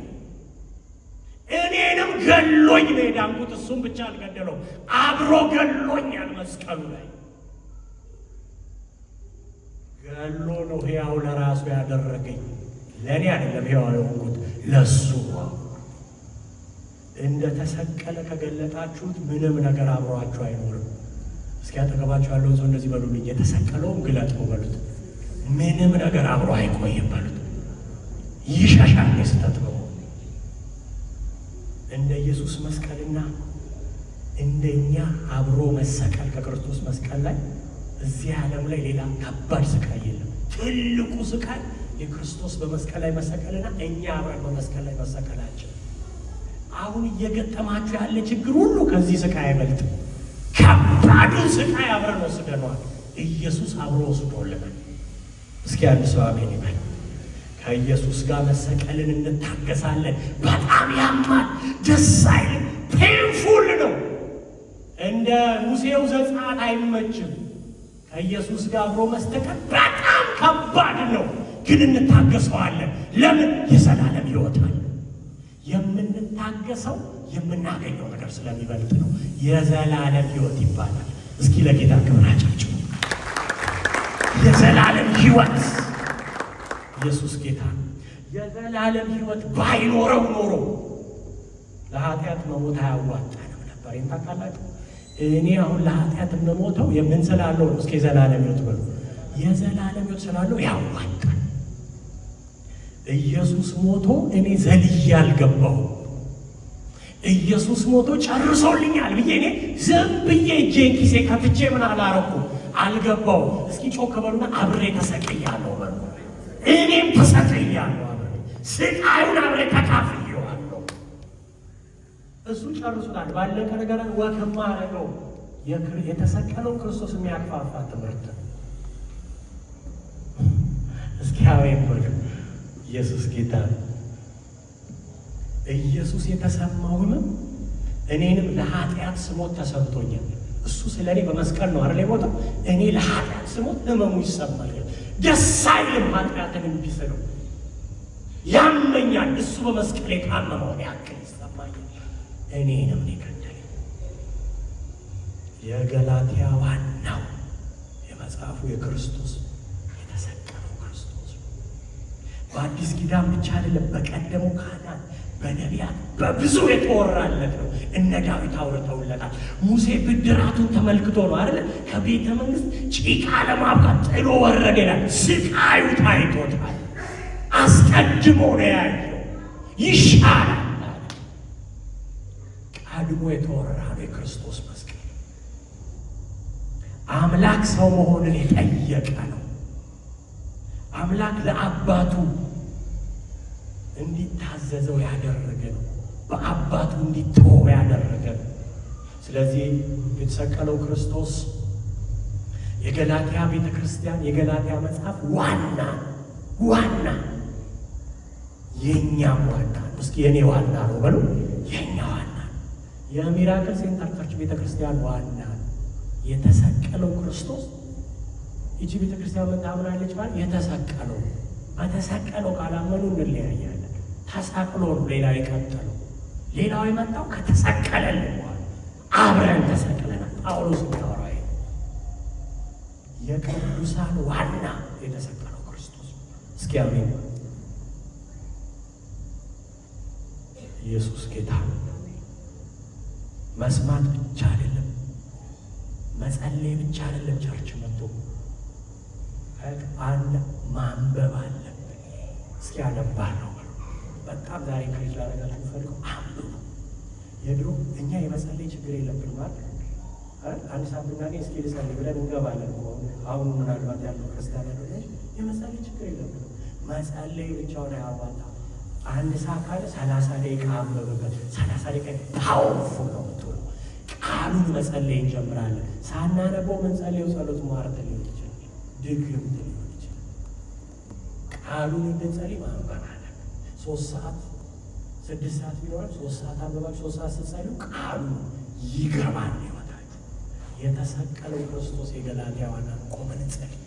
እኔንም ገሎኝ ነው የዳንኩት። እሱም ብቻ አልገደለው፣ አብሮ ገሎኛል መስቀሉ ላይ ገሎ ነው ሕያው ለራሱ ያደረገኝ። ለእኔ አይደለም ሕያው የሆንኩት ለሱ። እንደ ተሰቀለ ከገለጣችሁት ምንም ነገር አብሯችሁ አይኖርም። እስኪ አጠገባችሁ ያለውን ሰው እንደዚህ በሉልኝ፣ የተሰቀለውም ግለጥ ነው በሉት። ምንም ነገር አብሮ አይቆይም በሉት። ይሸሻል የስተት ነው። እንደ ኢየሱስ መስቀልና እንደኛ አብሮ መሰቀል ከክርስቶስ መስቀል ላይ እዚህ ዓለም ላይ ሌላ ከባድ ስቃይ የለም። ትልቁ ስቃይ የክርስቶስ በመስቀል ላይ መሰቀልና እኛ አብረን በመስቀል ላይ መሰቀላችን። አሁን እየገጠማችሁ ያለ ችግር ሁሉ ከዚህ ስቃይ አይበልጥም። ከባዱን ስቃይ አብረን ወስደነዋል። ኢየሱስ አብሮ ወስዶልናል። እስኪ አንድ ሰው አሜን ይበል። ከኢየሱስ ጋር መሰቀልን እንታገሳለን። በጣም ያማል፣ ደስ አይልም፣ ፔንፉል ነው። እንደ ሙሴው ዘጸአት አይመችም። ከኢየሱስ ጋር አብሮ መስተቀል በጣም ከባድ ነው፣ ግን እንታገሰዋለን። ለምን? የዘላለም ሕይወት አለ። የምንታገሰው የምናገኘው ነገር ስለሚበልጥ ነው። የዘላለም ሕይወት ይባላል። እስኪ ለጌታ ክብር አጨብጭቡ። የዘላለም ሕይወት ኢየሱስ ጌታ። የዘላለም ሕይወት ባይኖረው ኖሮ ለኃጢአት መሞት አያዋጣንም ነበር። ይህን ታውቃላችሁ። እኔ አሁን ለኃጢአት የምሞተው የምን ስላለው ነው? እስኪ የዘላለም ሕይወት በሉ። የዘላለም ሕይወት ስላለው ያዋጣል። ኢየሱስ ሞቶ እኔ ዘልዬ አልገባው። ኢየሱስ ሞቶ ጨርሶልኛል ብዬ እኔ ዝም ብዬ እጄን ኪሴ ከፍቼ ምን አላረኩም፣ አልገባው። እስኪ ጮክ በሉና አብሬ ተሰቅያለሁ በሉ። እኔም ተሰቅያለሁ አብሬ፣ ስቃዩን አብሬ ተካፍዬዋለሁ። እሱ ጨርሶታል። ባለቀ ነገር ወከማ አረገው። የተሰቀለው ክርስቶስ የሚያክፋፋ ትምህርት። እስኪ አሜን በሉ። ኢየሱስ ጌታ። ኢየሱስ የተሰማው ሕመም እኔንም ለኃጢአት ስሞት ተሰምቶኛል። እሱ ስለ እኔ በመስቀል ነው አይደል የሞተው? እኔ ለኃጢአት ስሞት ሕመሙ ይሰማኛል። ደስ አይልም ኃጢአትን ቢስለው ያመኛል። እሱ በመስቀል የታመመውን ያክል ይሰማኛል። እኔንም የገደለኝ የገላትያ ዋናው የመጽሐፉ የክርስቶስ የተሰቀለው ክርስቶስ በአዲስ ኪዳን ብቻ አይደለም፣ በቀደመው ካህናት በነቢያት በብዙ የተወራለት ነው። እነ ዳዊት አውርተውለታል። ሙሴ ብድራቱን ተመልክቶ ነው አይደለ ከቤተ መንግስት ጭቃ ለማብቃት ጥሎ ወረደ ይላል። ስቃዩ ታይቶታል። አስቀድሞ ነው ያየው። ይሻላል ቀድሞ የተወራ ነው የክርስቶስ መስቀል። አምላክ ሰው መሆንን የጠየቀ ነው። አምላክ ለአባቱ እንዲታዘዘው ያደረገ ነው። በአባቱ እንዲተወው ያደረገ ነው። ስለዚህ የተሰቀለው ክርስቶስ የገላትያ ቤተክርስቲያን የገላትያ መጽሐፍ ዋና የኛ ዋና ነው። እስኪ የኔ ዋና ነው በሉ። የኛ ዋና የሚራክል ሴንተር ቸርች ቤተክርስቲያን ዋና የተሰቀለው ክርስቶስ። ይቺ ቤተክርስቲያን ምን ታምናለች ማለት የተሰቀለው በተሰቀለው ካላመኑ እንለያያለን። ተሰቅሎ ነው ሌላ የቀጠለው። ሌላው የመጣው ከተሰቀለልን በኋላ አብረን ተሰቅለናል። ጳውሎስ የሚያወራው የቅዱሳን ዋና የተሰቀለው ክርስቶስ። እስኪ አሜን። ኢየሱስ ጌታ ነው። መስማት ብቻ አይደለም፣ መጸለይ ብቻ አይደለም። ቸርች መጥቶ አንድ ማንበብ አለብን። እስኪ አነባለሁ። በጣም ዛሬ ከሪጅ ላደረጋችሁ ፈልገው አንብቡ። የድሮ እኛ የመጸለይ ችግር የለብን ማለት አንድ ሰዓት ብናገኝ እስኪ ልጸልይ ብለን እንገባለን። አሁን ምናልባት ያለው ክርስቲያን ያለ የመጸለይ ችግር የለብን። መጸለይ ብቻውን አያዋጣ። አንድ ሰዓት ካለ 30 ደቂቃ አንበበበት። 30 ደቂቃ ፓወርፉል ነው የምትሆነው። ቃሉን መጸለይ እንጀምራለን። ሳናነበው ምንጸለየው ጸሎት ማርተ ሊሆን ይችላል፣ ድግምት ሊሆን ይችላል። ቃሉን እንድንጸልይ ማንበብ አለን። 3 ሰዓት 6 ሰዓት ቢኖራል 3 ሰዓት አንበባችሁ 3 ሰዓት ስትጸልዩ ቃሉ ይገባል። ይወታችሁ የተሰቀለው ክርስቶስ የገላትያ ዋና ቆመን እንጸልይ።